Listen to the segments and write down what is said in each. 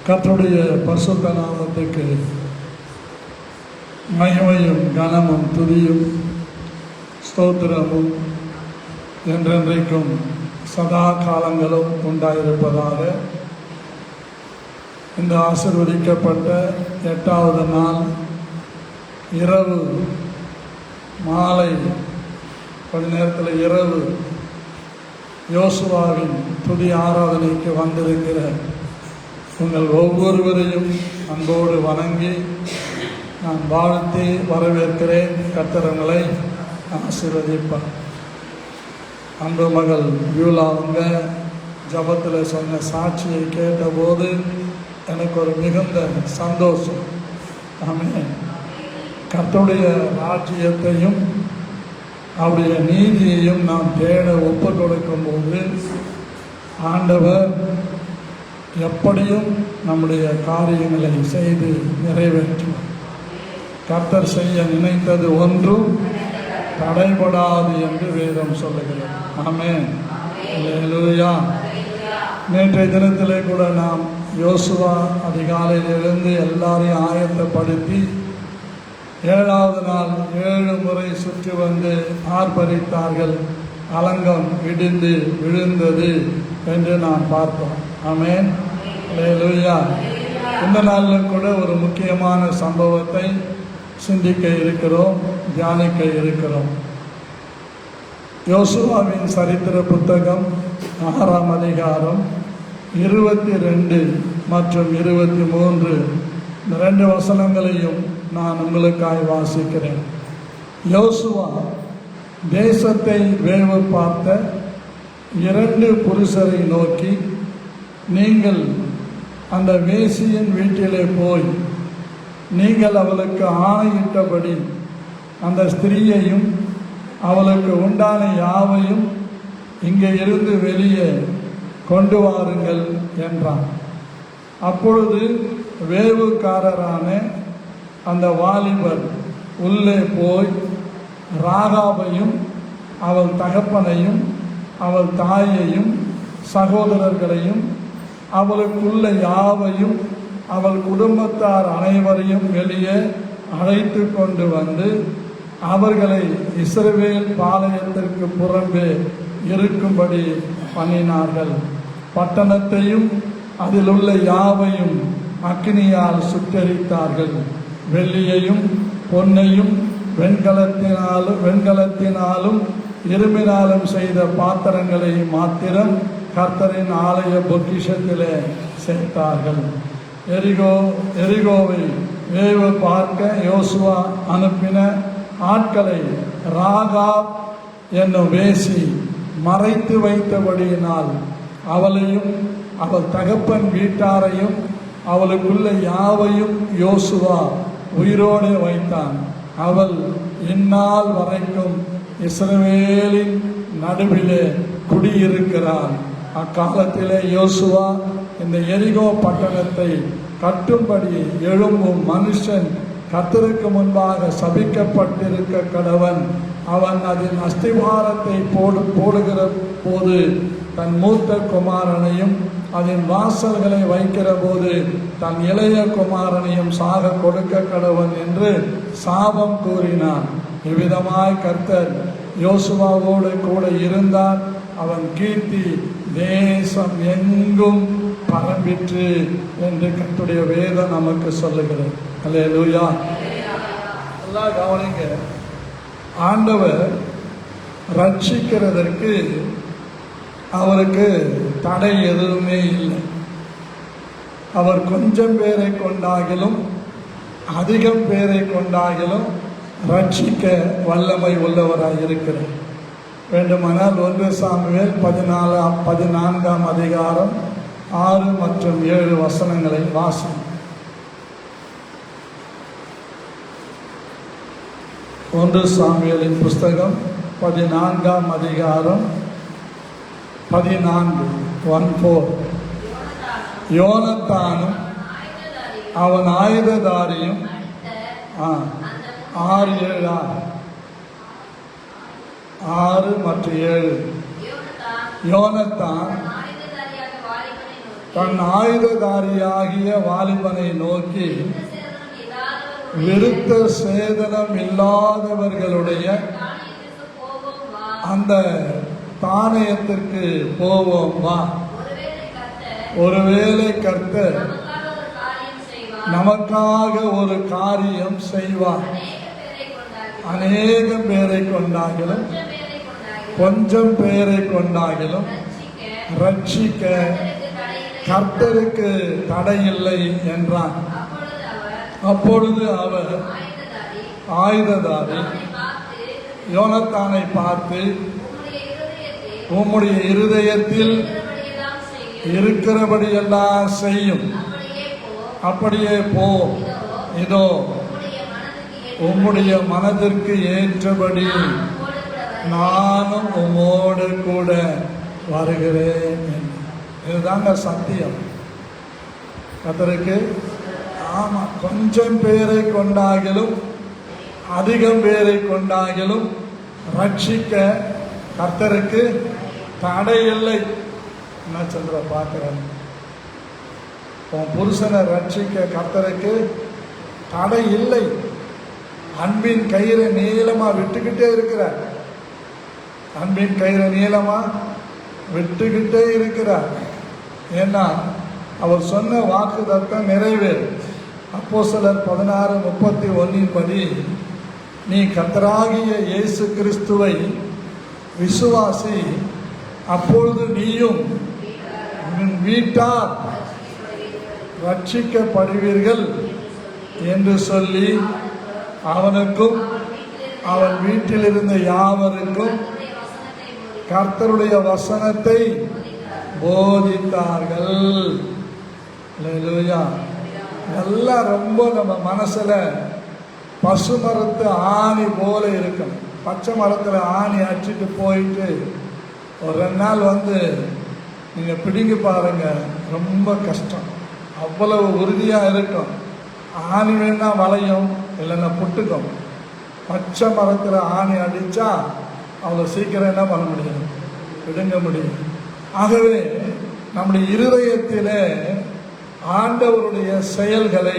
கர்த்தருடைய பரிசுத்த நாமத்துக்கு மகிமையும் கனமும் துதியும் ஸ்தோத்திரமும் என்றென்றைக்கும் சதா காலங்களும் உண்டாயிருப்பதாக. இந்த ஆசீர்வதிக்கப்பட்ட 8வது நாள் இரவு மாலை கொஞ்ச நேரத்தில் இரவு யோசுவாவின் துதி ஆராதனைக்கு வந்திருக்கிற உங்கள் ஒவ்வொருவரையும் அன்போடு வணங்கி நான் வாழ்த்தி வரவேற்கிறேன். கர்த்தரங்களை ஆசீர்வதிப்பார். அன்பு மகள் வியூலா அவங்க ஜபத்தில் சொன்ன சாட்சியை கேட்டபோது எனக்கு ஒரு மிகுந்த சந்தோஷம். ஆமென். கர்த்தருடைய ராஜ்யத்தையும் அவருடைய நீதியையும் நாம் தேட ஒப்பு கொடுக்கும்போது ஆண்டவர் எப்படியும் நம்முடைய காரியங்களை செய்து நிறைவேற்றுவார். கர்த்தர் செய்ய நினைத்தது ஒன்றும் தடைபடாது என்று வேதம் சொல்லுகிறது. ஆமென். அல்லேலூயா. நேற்றைய தினத்திலே கூட நாம் யோசுவா அதிகாலையில் எழுந்து எல்லாரையும் ஆயத்தப்படுத்தி 7வது நாள் 7 முறை சுற்றி வந்து ஆர்ப்பரித்தார்கள். அலங்கம் இடிந்து விழுந்தது என்று நாம் பார்த்தோம். ஆமென். அல்லேலூயா. இந்த நாளில் கூட ஒரு முக்கியமான சம்பவத்தை சிந்திக்க இருக்கிறோம், தியானிக்க இருக்கிறோம். யோசுவாவின் சரித்திர புத்தகம் 6ஆம் அதிகாரம் 22 மற்றும் 23 இந்த 2 வசனங்களையும் நான் உங்களுக்காய் வாசிக்கிறேன். யோசுவா தேசத்தை வேவு பார்த்த 2 புருஷரை நோக்கி, நீங்கள் அந்த வேசியின் வீட்டிலே போய் நீங்கள் அவளுக்கு ஆணையிட்டபடி அந்த ஸ்திரீயையும் அவளுக்கு உண்டான யாவையும் இங்கே இருந்து வெளியே கொண்டு வாருங்கள் என்றான். அப்பொழுது வேவுக்காரரான அந்த வாலிபர் உள்ளே போய் ராகாபையும் அவள் தகப்பனையும் அவள் தாயையும் சகோதரர்களையும் அவளுக்குள்ள யாவையும் அவள் குடும்பத்தார் அனைவரையும் வெளியே அழைத்து கொண்டு வந்து அவர்களை இஸ்ரவேல் பாளையத்திற்கு புறம்பே இருக்கும்படி பண்ணினார்கள். பட்டணத்தையும் அதில் உள்ள யாவையும் அக்கினியால் சுட்டெரித்தார்கள். வெள்ளியையும் பொன்னையும் வெண்கலத்தினாலும் இரும்பினாலும் செய்த பாத்திரங்களை மாத்திரம் கர்த்தரின் ஆலய பொக்கிஷத்திலே சேர்த்தார்கள். எரிகோவை வேவு பார்க்க யோசுவா அனுப்பின ஆட்களை ராகாப் என்னும் வேசி மறைத்து வைத்தபடியினால் அவளையும் அவள் தகப்பன் வீட்டாரையும் அவளுக்குள்ள யாவையும் யோசுவா உயிரோடு வைத்தான். அவள் இந்நாள் வரைக்கும் இஸ்ரவேலின் நடுவிலே குடியிருக்கிறாள். அக்காலத்திலே யோசுவா இந்த எரிகோ பட்டணத்தை கட்டும்படி எழும்பும் மனுஷன் கர்த்தருக்கு முன்பாக சபிக்கப்பட்டிருக்க கடவன். அவன் அதன் அஸ்திவாரத்தை போடுகிற போது தன் மூத்த குமாரனையும் அதன் வாசல்களை வைக்கிற போது தன் இளைய குமாரனையும் சாக கொடுக்க கடவன் என்று சாபம் கூறினான். இவ்விதமாய் கர்த்தர் யோசுவாவோடு கூட இருந்தார். அவன் கீர்த்தி தேசம் எங்கும் பரம்பிற்று என்று கர்த்தருடைய வேதம் நமக்கு சொல்லுகிறது. அல்லேலூயா. எல்லாம் கவனிங்க. ஆண்டவர் ரட்சிக்கிறதற்கு அவருக்கு தடை எதுவுமே இல்லை. அவர் கொஞ்சம் பேரை கொண்டாகிலும் அதிகம் பேரை கொண்டாகிலும் ரட்சிக்க வல்லமை உள்ளவராய் இருக்கிறார். வேண்டுமானால் 1 சாமுவேல் 14ஆம் அதிகாரம் 6 மற்றும் 7 வசனங்களை வாசி. 1 சாமுவேலின் புஸ்தகம் 14ஆம் அதிகாரம் 14 யோனத்தானும் அவன் ஆயுததாரியும் 6 மற்றும் 7 யோனத்தான் தன் ஆயுததாரியாகிய வாலிபனை நோக்கி, விருத்த சேதனம் இல்லாதவர்களுடைய அந்த தானியத்திற்கு போவோம் வா. ஒருவேளை கர்த்தர் நமக்காக ஒரு காரியம் செய்வார். அநேக பேரை கொண்டாகிலும் கொஞ்சம் பேரை கொண்டாகிலும் ரட்சிக்க கர்த்தருக்கு தடையில்லை என்றான். அப்பொழுது அவர் ஆயுததாரி யோனத்தானை பார்த்து, உம்முடைய இருதயத்தில் இருக்கிறபடியெல்லாம் செய்யும், அப்படியே போ, இதோ உம்முடைய மனதிற்கு ஏற்றபடி நானும் உம்மோடு கூட வருகிறேன். இதுதாங்க சத்தியம். கர்த்தருக்கு ஆமா, கொஞ்சம் பேரை கொண்டாகிலும் அதிகம் பேரை கொண்டாகிலும் ரட்சிக்க கர்த்தருக்கு தடை இல்லை. என்ன சொல்ற பார்க்கிறேன், உன் புருஷனை ரட்சிக்க கர்த்தருக்கு தடை இல்லை. அன்பின் கயிறை நீளமா விட்டுக்கிட்டே இருக்கிறார். அன்பின் கயிறை நீளமா விட்டுக்கிட்டே இருக்கிறார். ஏன்னா அவர் சொன்ன வாக்கு தத்தம் நிறைவேறும். அப்போஸ்தலர் 16:31 படி, நீ கர்த்தராகிய இயேசு கிறிஸ்துவை விசுவாசி, அப்பொழுது நீயும் வீட்டார் ரட்சிக்கப்படுவீர்கள் என்று சொல்லி அவனுக்கும் அவன் வீட்டில் இருந்த யாவருக்கும் கர்த்தருடைய வசனத்தை போதித்தார்கள். அல்லேலூயா. எல்லாம் ரொம்ப நம்ம மனசுல பசுமரத்து ஆணி போல இருக்கும். பச்சை மரத்தில் ஆணி அடிச்சுட்டு போயிட்டு ஒரு 2 நாள் நீங்க பிடிங்கி பாருங்க, ரொம்ப கஷ்டம். அவ்வளவு உறுதியா இருக்கும். ஆணி வேணா வளையும், இல்லைன்னா புட்டுக்கும். பச்சை மரத்தில் ஆணி அடிச்சா அவ்வளோ சீக்கிரம் என்ன பண்ண முடியும், பிடுங்க முடியும். ஆகவே நம்முடைய இருதயத்திலே ஆண்டவருடைய செயல்களை,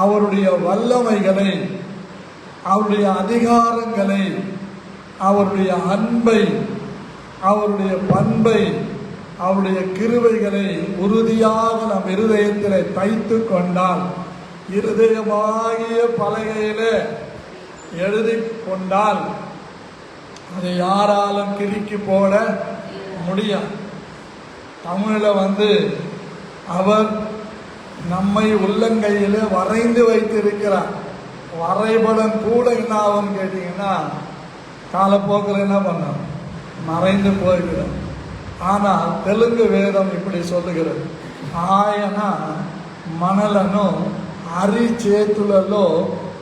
அவருடைய வல்லமைகளை, அவருடைய அதிகாரங்களை, அவருடைய அன்பை, அவருடைய பண்பை, அவருடைய கிருபைகளை உறுதியாக நம் இருதயத்திலே தைத்து கொண்டால், இருதயமாகிய பலகையிலே எழுதி கொண்டால் அதை யாராலும் கிறுக்கி போட முடியாது. தமிழில் அவர் நம்மை உள்ளங்கையிலே வரைந்து வைத்திருக்கிறார். வரைபடம் கூட என்ன ஆகும்னு கேட்டீங்கன்னா, காலப்போக்கில் என்ன பண்ணோம், மறைந்து போய்விடும். ஆனால் தெலுங்கு வேதம் இப்படி சொல்லுகிறது, ఆయన మనలను అరి చేతులలో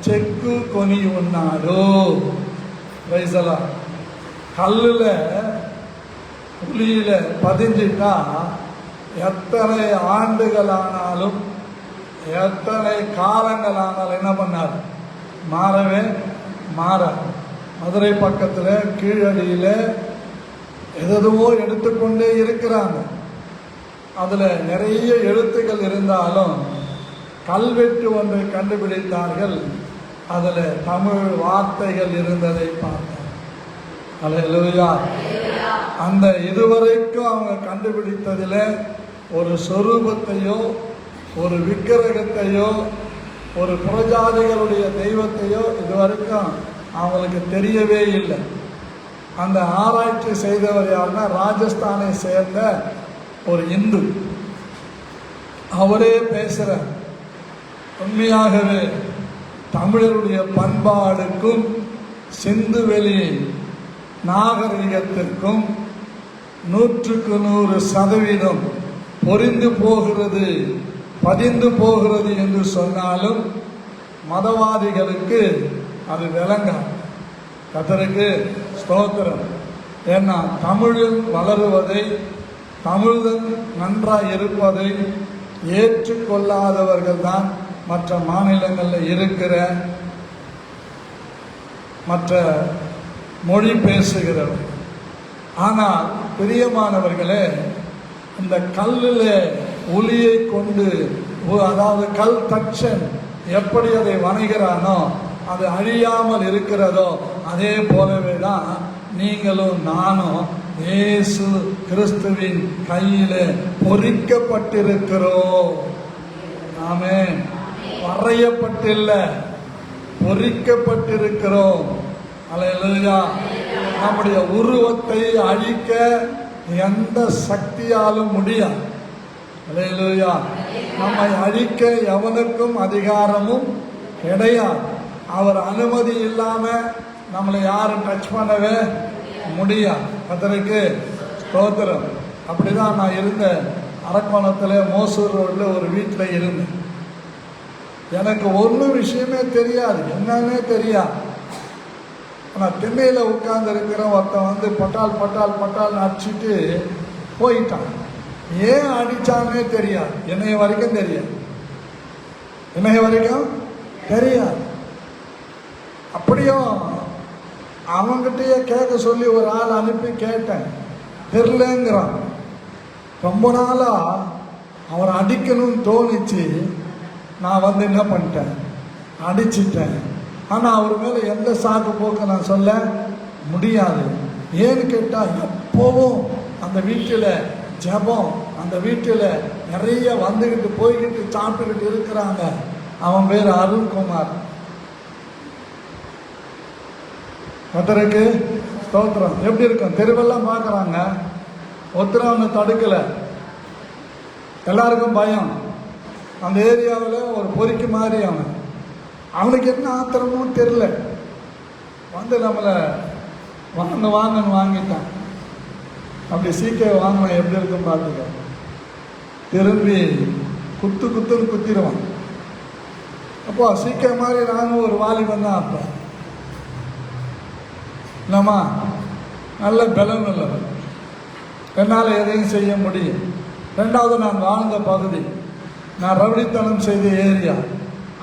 చెక్కుకొని ఉన్నాడు. வைசலா, கல்லில் புலியில பதிஞ்சிட்டா எத்தனை ஆண்டுகள் ஆனாலும் எத்தனை காலங்கள் ஆனாலும் என்ன பண்ணார், மாறவே மாற. மதுரை பக்கத்தில் கீழடியில் எதுவோ எடுத்துக்கொண்டே இருக்கிறாங்க. அதில் நிறைய எழுத்துக்கள் இருந்தாலும் கல்வெட்டு ஒன்றை கண்டுபிடித்தார்கள். அதில் தமிழ் வார்த்தைகள் இருந்ததை பார்த்தார். அல்லேலூயா. அந்த இதுவரைக்கும் அவங்க கண்டுபிடித்ததில் ஒரு சொரூபத்தையோ, ஒரு விக்கிரகத்தையோ, ஒரு புறஜாதிகளுடைய தெய்வத்தையோ இதுவரைக்கும் அவங்களுக்கு தெரியவே இல்லை. அந்த ஆராய்ச்சி செய்தவர் யாருன்னா, ராஜஸ்தானை சேர்ந்த ஒரு இந்து. அவரே பேசுகிறார், உண்மையாகவே தமிழருடைய பண்பாடுக்கும் சிந்துவெளி நாகரிகத்திற்கும் 100% பொறிந்து போகிறது, பதிந்து போகிறது என்று சொன்னாலும் மதவாதிகளுக்கு அது விளங்காது. கர்த்தருக்கு ஸ்தோத்திரம். ஏன்னா தமிழில் வளருவதை, தமிழன் நன்றாக இருப்பதை ஏற்றுக்கொள்ளாதவர்கள் தான் மற்ற மாநிலங்களில் இருக்கிற மற்ற மொழி பேசுகிறவர். ஆனால் பிரியமானவர்களே, இந்த கல்லில் ஒளியை கொண்டு, அதாவது கல் தச்சன் எப்படி அதை வணைகிறானோ அது அழியாமல் இருக்கிறதோ அதே போலவே தான் நீங்களும் நானும் இயேசு கிறிஸ்துவின் கையிலே பொறிக்கப்பட்டிருக்கிறோம். ஆமென். வரையப்பட்டில்ல, பொறிக்கப்பட்டிருக்கிறோம். அல்லேலூயா. நம்முடைய உருவத்தை அழிக்க எந்த சக்தியாலும் முடியாது. அல்லேலூயா. நம்மை அழிக்க எவனுக்கும் அதிகாரமும் கிடையாது. அவர் அனுமதி இல்லாம நம்மளை யாரும் டச் பண்ணவே முடியாது. கர்த்தருக்கு ஸ்தோத்திரம். அப்படிதான் நான் இருந்த அரக்கோணத்தில் மோசூர் ரோட்டில் ஒரு வீட்டில் இருந்தேன். எனக்கு ஒன்றும் விஷயமே தெரியாது, என்னன்னே தெரியாது. ஆனால் திண்ணையில் உட்கார்ந்து இருக்கிற ஒருத்தன் வந்து பட்டால் பட்டால் பட்டால் அடிச்சுட்டு போயிட்டான். ஏன் அடித்தானே தெரியாது, என்னைய வரைக்கும் தெரியாது, என்னைய வரைக்கும் தெரியாது. அப்படியும் அவங்கிட்டயே கேட்க சொல்லி ஒரு ஆள் அனுப்பி கேட்டேன், தெரிலங்கிறான். ரொம்ப நாளாக அவரை அடிக்கணும்னு தோணிச்சு. நான் வந்து என்ன பண்ணிட்டேன், அடிச்சிட்டேன். ஆனால் அவர் மேலே எந்த சாக்கு போக்க நான் சொல்ல முடியாது. ஏன்னு கேட்டால் எப்போவும் அந்த வீட்டில் ஜெபம், அந்த வீட்டில் நிறைய வந்துக்கிட்டு போய்கிட்டு சாப்பிட்டுக்கிட்டு இருக்கிறாங்க. அவன் பேர் அருண்குமார். கர்த்தருக்கு ஸ்தோத்திரம். எப்படி இருக்கும், தெருவெல்லாம் பார்க்குறாங்க, ஒருத்தர் அவனை தடுக்கலை, எல்லாருக்கும் பயம். அந்த ஏரியாவில் ஒரு பொறிக்கு மாதிரி அவனுக்கு என்ன ஆத்திரமும் தெரில, வந்து நம்மளை வாங்கன்னு வாங்கிட்டான். அப்படி சீக்கிரம் வாங்கினா எப்படி இருக்கும் பார்த்துக்க. திரும்பி குத்துன்னு குத்திடுவான். அப்போ சீக்கிரம் மாதிரி நானும் ஒரு வாலிபன் தான். அப்போ என்னம்மா நல்ல பலம் உள்ளவர், என்னால் எதையும் செய்ய முடியும். ரெண்டாவது, நான் வாழ்ந்த பகுதி, நான் ரவுடித்தனம் செய்த ஏரியா,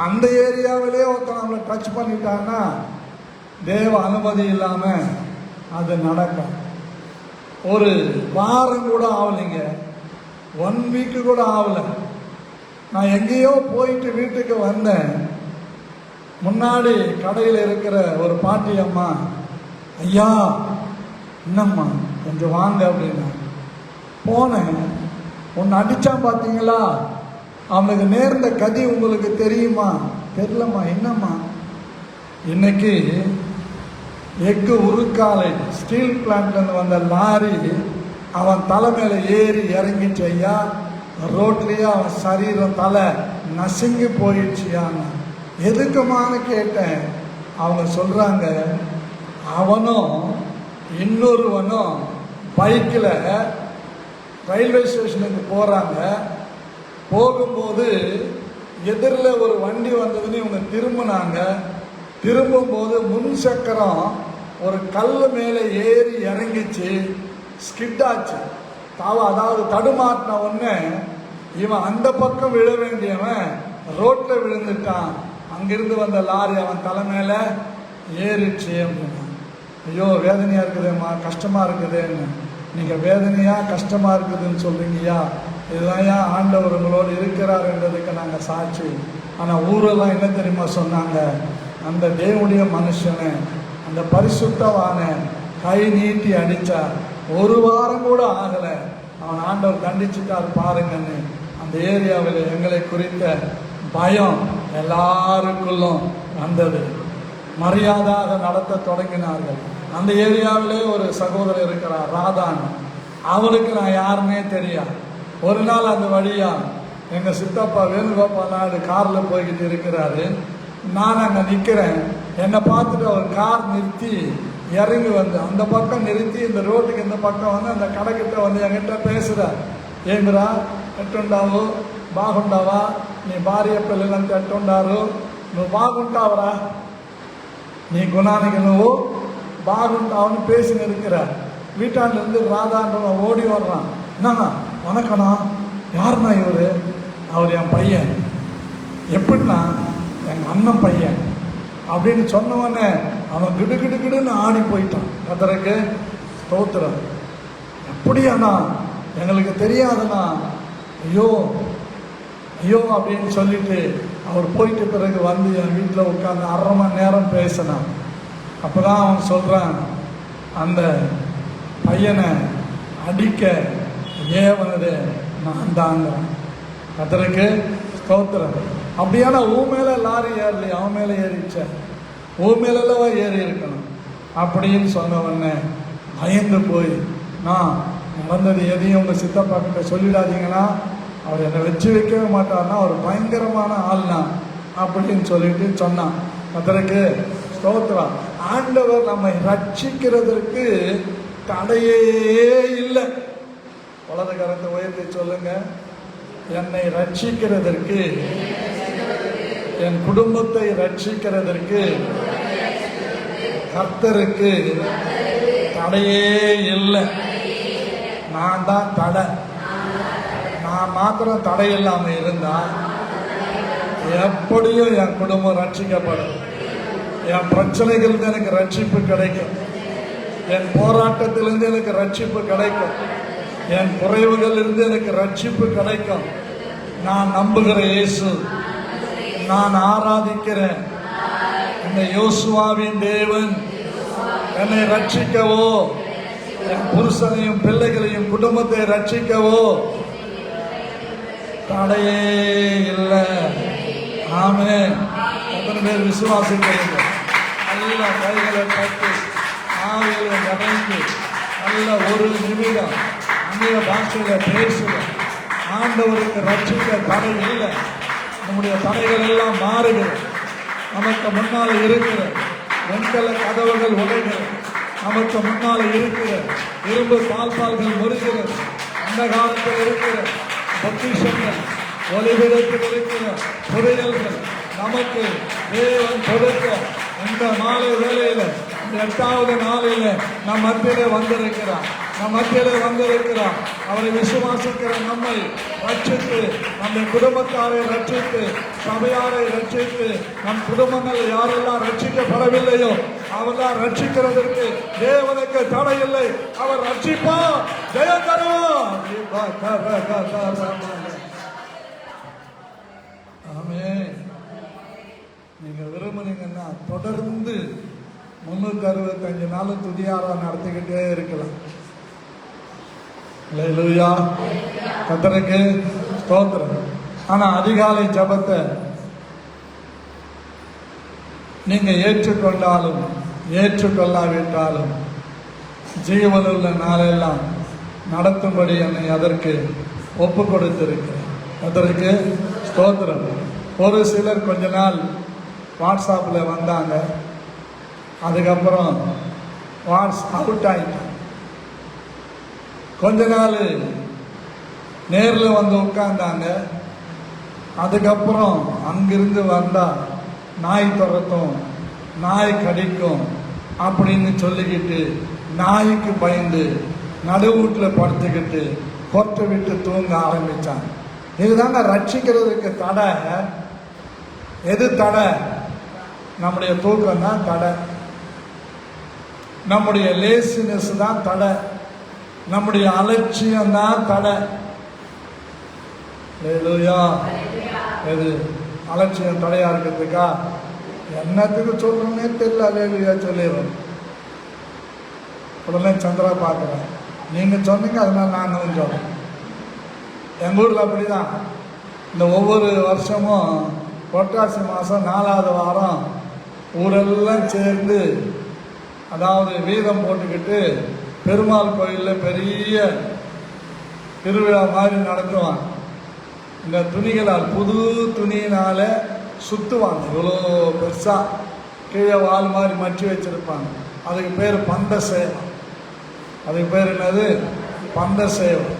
அந்த ஏரியாவிலே ஒருத்தன் நம்மளை டச் பண்ணிட்டான்னா தேவ அனுமதி இல்லாமல் அது நடக்கும். ஒரு வாரம் கூட ஆகலைங்க, 1 வீக்கு கூட ஆகலை. நான் எங்கேயோ போயிட்டு வீட்டுக்கு வந்தேன். முன்னாடி கடையில் இருக்கிற ஒரு பாட்டி அம்மா, ஐயா என்னம்மா கொஞ்சம் வாங்க அப்படின்னா போனேன். ஒன்று அடித்தான் பார்த்தீங்களா, அவனுக்கு நேர்ந்த கதி உங்களுக்கு தெரியுமா? தெரியலம்மா. என்னம்மா? இன்னைக்கு எஃகு உருக்காலை ஸ்டீல் பிளான்ட்லேருந்து வந்த லாரி அவன் தலை மேலே ஏறி இறங்கிச்சு ஐயா. ரோட்லேயே அவன் சரீரம் தலை நசுங்கி போயிடுச்சியான்னு. எதுக்குமான்னு கேட்டேன். அவங்க சொல்கிறாங்க, அவனும் இன்னொருவனும் பைக்கில் ரயில்வே ஸ்டேஷனுக்கு போகிறாங்க. போகும்போது எதிரில் ஒரு வண்டி வந்ததுன்னு இவங்க திரும்பினாங்க. திரும்பும்போது முன் சக்கரம் ஒரு கல் மேலே ஏறி இறங்கிச்சு, ஸ்கிட் ஆச்சு. அதாவது தடுமாட்டின உடனே இவன் அந்த பக்கம் விழ வேண்டியவன் ரோட்டில் விழுந்துட்டான். அங்கிருந்து வந்த லாரி அவன் தலை மேலே ஏறிச்சு அப்படின்னா. ஐயோ வேதனையாக இருக்குதும்மா, கஷ்டமாக இருக்குதுன்னு. நீங்கள் வேதனையாக கஷ்டமாக இருக்குதுன்னு சொல்கிறீங்கய்யா, இதுதான் ஏன் ஆண்டவர் உங்களோடு இருக்கிறார் என்றதுக்கு நாங்கள் சாட்சி. ஆனால் ஊரெல்லாம் என்ன தெரியுமா சொன்னாங்க, அந்த தேவனுடைய மனுஷனை, அந்த பரிசுத்தவான கை நீட்டி அடித்தா 1 வாரம் கூட ஆகலை, அவன் ஆண்டவர் தண்டிச்சுட்டார் பாருங்கன்னு. அந்த ஏரியாவில் எங்களை குறித்த பயம் எல்லாருக்குள்ளும் வந்தது. மரியாதாக நடத்த தொடங்கினார்கள். அந்த ஏரியாவிலே ஒரு சகோதரர் இருக்கிறார், ராதான். அவனுக்கு நான் யாருமே தெரியாது. ஒரு நாள் அந்த வழியா எங்கள் சித்தப்பா வேணுகோபால் நாடு காரில் போய்கிட்டு இருக்கிறாரு. நான் அங்கே நிற்கிறேன். என்னை பார்த்துட்டு அவர் கார் நிறுத்தி இறங்கி வந்து அந்த பக்கம் நிறுத்தி இந்த ரோட்டுக்கு இந்த பக்கம் வந்து அந்த கடைக்கிட்ட வந்து என்கிட்ட பேசுகிறார். ఏమిరా ఎట్టుండావు బాగుండావా నీ భార్య పిల్లలంతా ఎట్టుండారు నువ్వు బాగుంటావురా నీ గుణానికి నువ్వు బాగుంటావని பேசி நிற்கிறார். வீட்டாண்டிலிருந்து ராதான்றவன் ஓடி வர்றான். என்னண்ணா வணக்கண்ணா, யாருண்ணா இவர்? அவர் என் பையன். எப்படின்னா எங்கள் அண்ணன் பையன் அப்படின்னு சொன்னவொடனே அவன் கிடுன்னு ஆடி போயிட்டான். கர்த்தருக்கு ஸ்தோத்திரம். எப்படியாண்ணா எங்களுக்கு தெரியாதுன்னா ஐயோ ஐயோ அப்படின்னு சொல்லிட்டு அவர் போயிட்ட பிறகு வந்து என் வீட்டில் உட்காந்து 1/2 மணி நேரம் பேசினான். அப்போ தான் அவன் சொல்கிறான், அந்த பையனை அடிக்க ஏவனது நான் தாங்க. கர்த்தருக்கு ஸ்தோத்திரம். அப்படியான உன் மேலே லாரி ஏறலையே, அவன் மேலே ஏறிச்ச, உன் மேலல்லவா ஏறி இருக்கணும் அப்படின்னு சொன்ன உடனே பயந்து போய், நான் நடந்தது எதையும் உங்கள் சித்தப்பா கிட்ட சொல்லிடாதீங்கன்னா அவர் என்னை வச்சு வைக்கவே மாட்டார்னா அவர் பயங்கரமான ஆள்னா அப்படின்னு சொல்லிட்டு சொன்னான். கர்த்தருக்கு ஸ்தோத்திரம். ஆண்டவர் நம்மை ரட்சிக்கிறதற்கு தடையே இல்லை. வலது கரத்தை உயர்த்தி சொல்லுங்க, என்னை ரட்சிக்கிறதற்கு, என் குடும்பத்தை ரட்சிக்கிறதற்கு கர்த்தருக்கு தடையே இல்லை. நான் தான் தடை. நான் மாத்திரம் தடை இல்லாமல் இருந்தா எப்படியும் என் குடும்பம் ரட்சிக்கப்படும். என் பிரச்சனைகளிலிருந்து எனக்கு ரட்சிப்பு கிடைக்கும். என் போராட்டத்திலிருந்து எனக்கு ரட்சிப்பு கிடைக்கும். என் குறைவுகளிலிருந்து எனக்கு ரட்சிப்பு கிடைக்கும். நான் நம்புகிற இயேசு, நான் ஆராதிக்கிற இந்த யோசுவாவின் தேவன் என்னை ரட்சிக்கவோ, என் புருஷனையும் பிள்ளைகளையும் குடும்பத்தை ரட்சிக்கவோ தடையே இல்லை. ஆமென். எத்தனை பேர் விசுவாசிக்கிறீங்க? நல்ல கைகளை தட்டி ஆவியில நிறைந்து நல்ல ஒரு நிமிடம் அந்நிய பாஷையில பேசுங்க. ஆண்டவருக்கு ரட்சிக்க தடை இல்லை. நம்முடைய தடைகள் எல்லாம் மாறுகிறது. நமக்கு முன்னால இருக்கிற வெண்கல கதவுகள் உடைகிறது. நமக்கு முன்னால இருக்கிற இரும்பு தாழ்பால்கள் முறிகிறது. அந்த காலத்தில் இருக்கிற பொக்கிஷங்கள், ஒளிவிடத்தில் இருக்கிற புதையல்கள் நமக்கு தேவன் கொடுக்க இந்த மாலை வேளையில, 8வது நாளில நம் மத்தியிலே வந்திருக்கிறார். நம் மத்தியிலே வந்திருக்கிறார். அவரை விசுவாசிக்கிற நம்மை ரட்சித்து, நம்முடைய குடும்பத்தாரை ரட்சித்து, சபையாரை ரட்சித்து, நம் குடும்பங்கள் யாரெல்லாம் ரட்சிக்கப்படவில்லையோ அவெல்லாம் ரட்சிக்கிறதற்கு தேவனுக்கு தடை இல்லை. அவர் ரட்சிப்பார், ஜெயம் தருவார். ஆமென். நீங்க விரும்புனீங்கன்னா தொடர்ந்து 365 நாள் துதியாரா நடத்திக்கிட்டே இருக்கலாம். அல்லேலூயா. கர்த்தருக்கு ஸ்தோத்திரம். ஆனா அதிகாலை ஜெபத்தை நீங்க ஏற்றுக்கொண்டாலும் ஏற்றுக்கொள்ளாவிட்டாலும் ஜீவனுள்ள நாளெல்லாம் நடத்தும்படி என்னை அதற்கு ஒப்பு கொடுத்திருக்கிறேன். அதற்கு ஸ்தோத்திரம். ஒரு சிலர் கொஞ்ச நாள் வாட்ஸ்அப்பில் வந்தாங்க, அதுக்கப்புறம் வாட்ஸ் அவுட் ஆயிட்டாங்க. கொஞ்ச நாள் நேரில் வந்து உட்கார்ந்தாங்க, அதுக்கப்புறம் அங்கிருந்து வந்தால் நாய் துரத்தும், நாய் கடிக்கும் அப்படின்னு சொல்லிக்கிட்டு நாய்க்கு பயந்து நடுவூட்டில் படுத்துக்கிட்டு கொட்டை விட்டு தூங்க ஆரம்பித்தாங்க. இதுதாங்க ரட்சிக்கிறதுக்கு தடை. எது தடை? நம்முடைய தூக்கம் தான் தடை. நம்முடைய லேசினஸ் தான் தடை. நம்முடைய அலட்சியம் தான் தடை. எது அலட்சியம் தடையா இருக்கிறதுக்கா? என்னத்துக்கு சொல்றோன்னே தெரியல. அல்லேலூயா சொல்லிடுறோம். உடனே சந்திரா பார்க்குறேன், நீங்க சொன்னீங்க அதனால நான் சொல்றேன். எங்கள் ஊரில் அப்படிதான். இந்த ஒவ்வொரு வருஷமும் புரட்டாசி மாதம் 4வது வாரம் ஊரெல்லாம் சேர்ந்து, அதாவது வீதம் போட்டுக்கிட்டு பெருமாள் கோயிலில் பெரிய திருவிழா மாதிரி நடத்துவாங்க. இந்த துணிகளால், புது துணியினால சுற்றுவாங்க. இவ்வளோ பெருசாக கீழே வால் மாதிரி மச்சி வச்சுருப்பாங்க. அதுக்கு பேர் பந்த சேவம். அதுக்கு பேர் என்னது? பந்த சேவம்.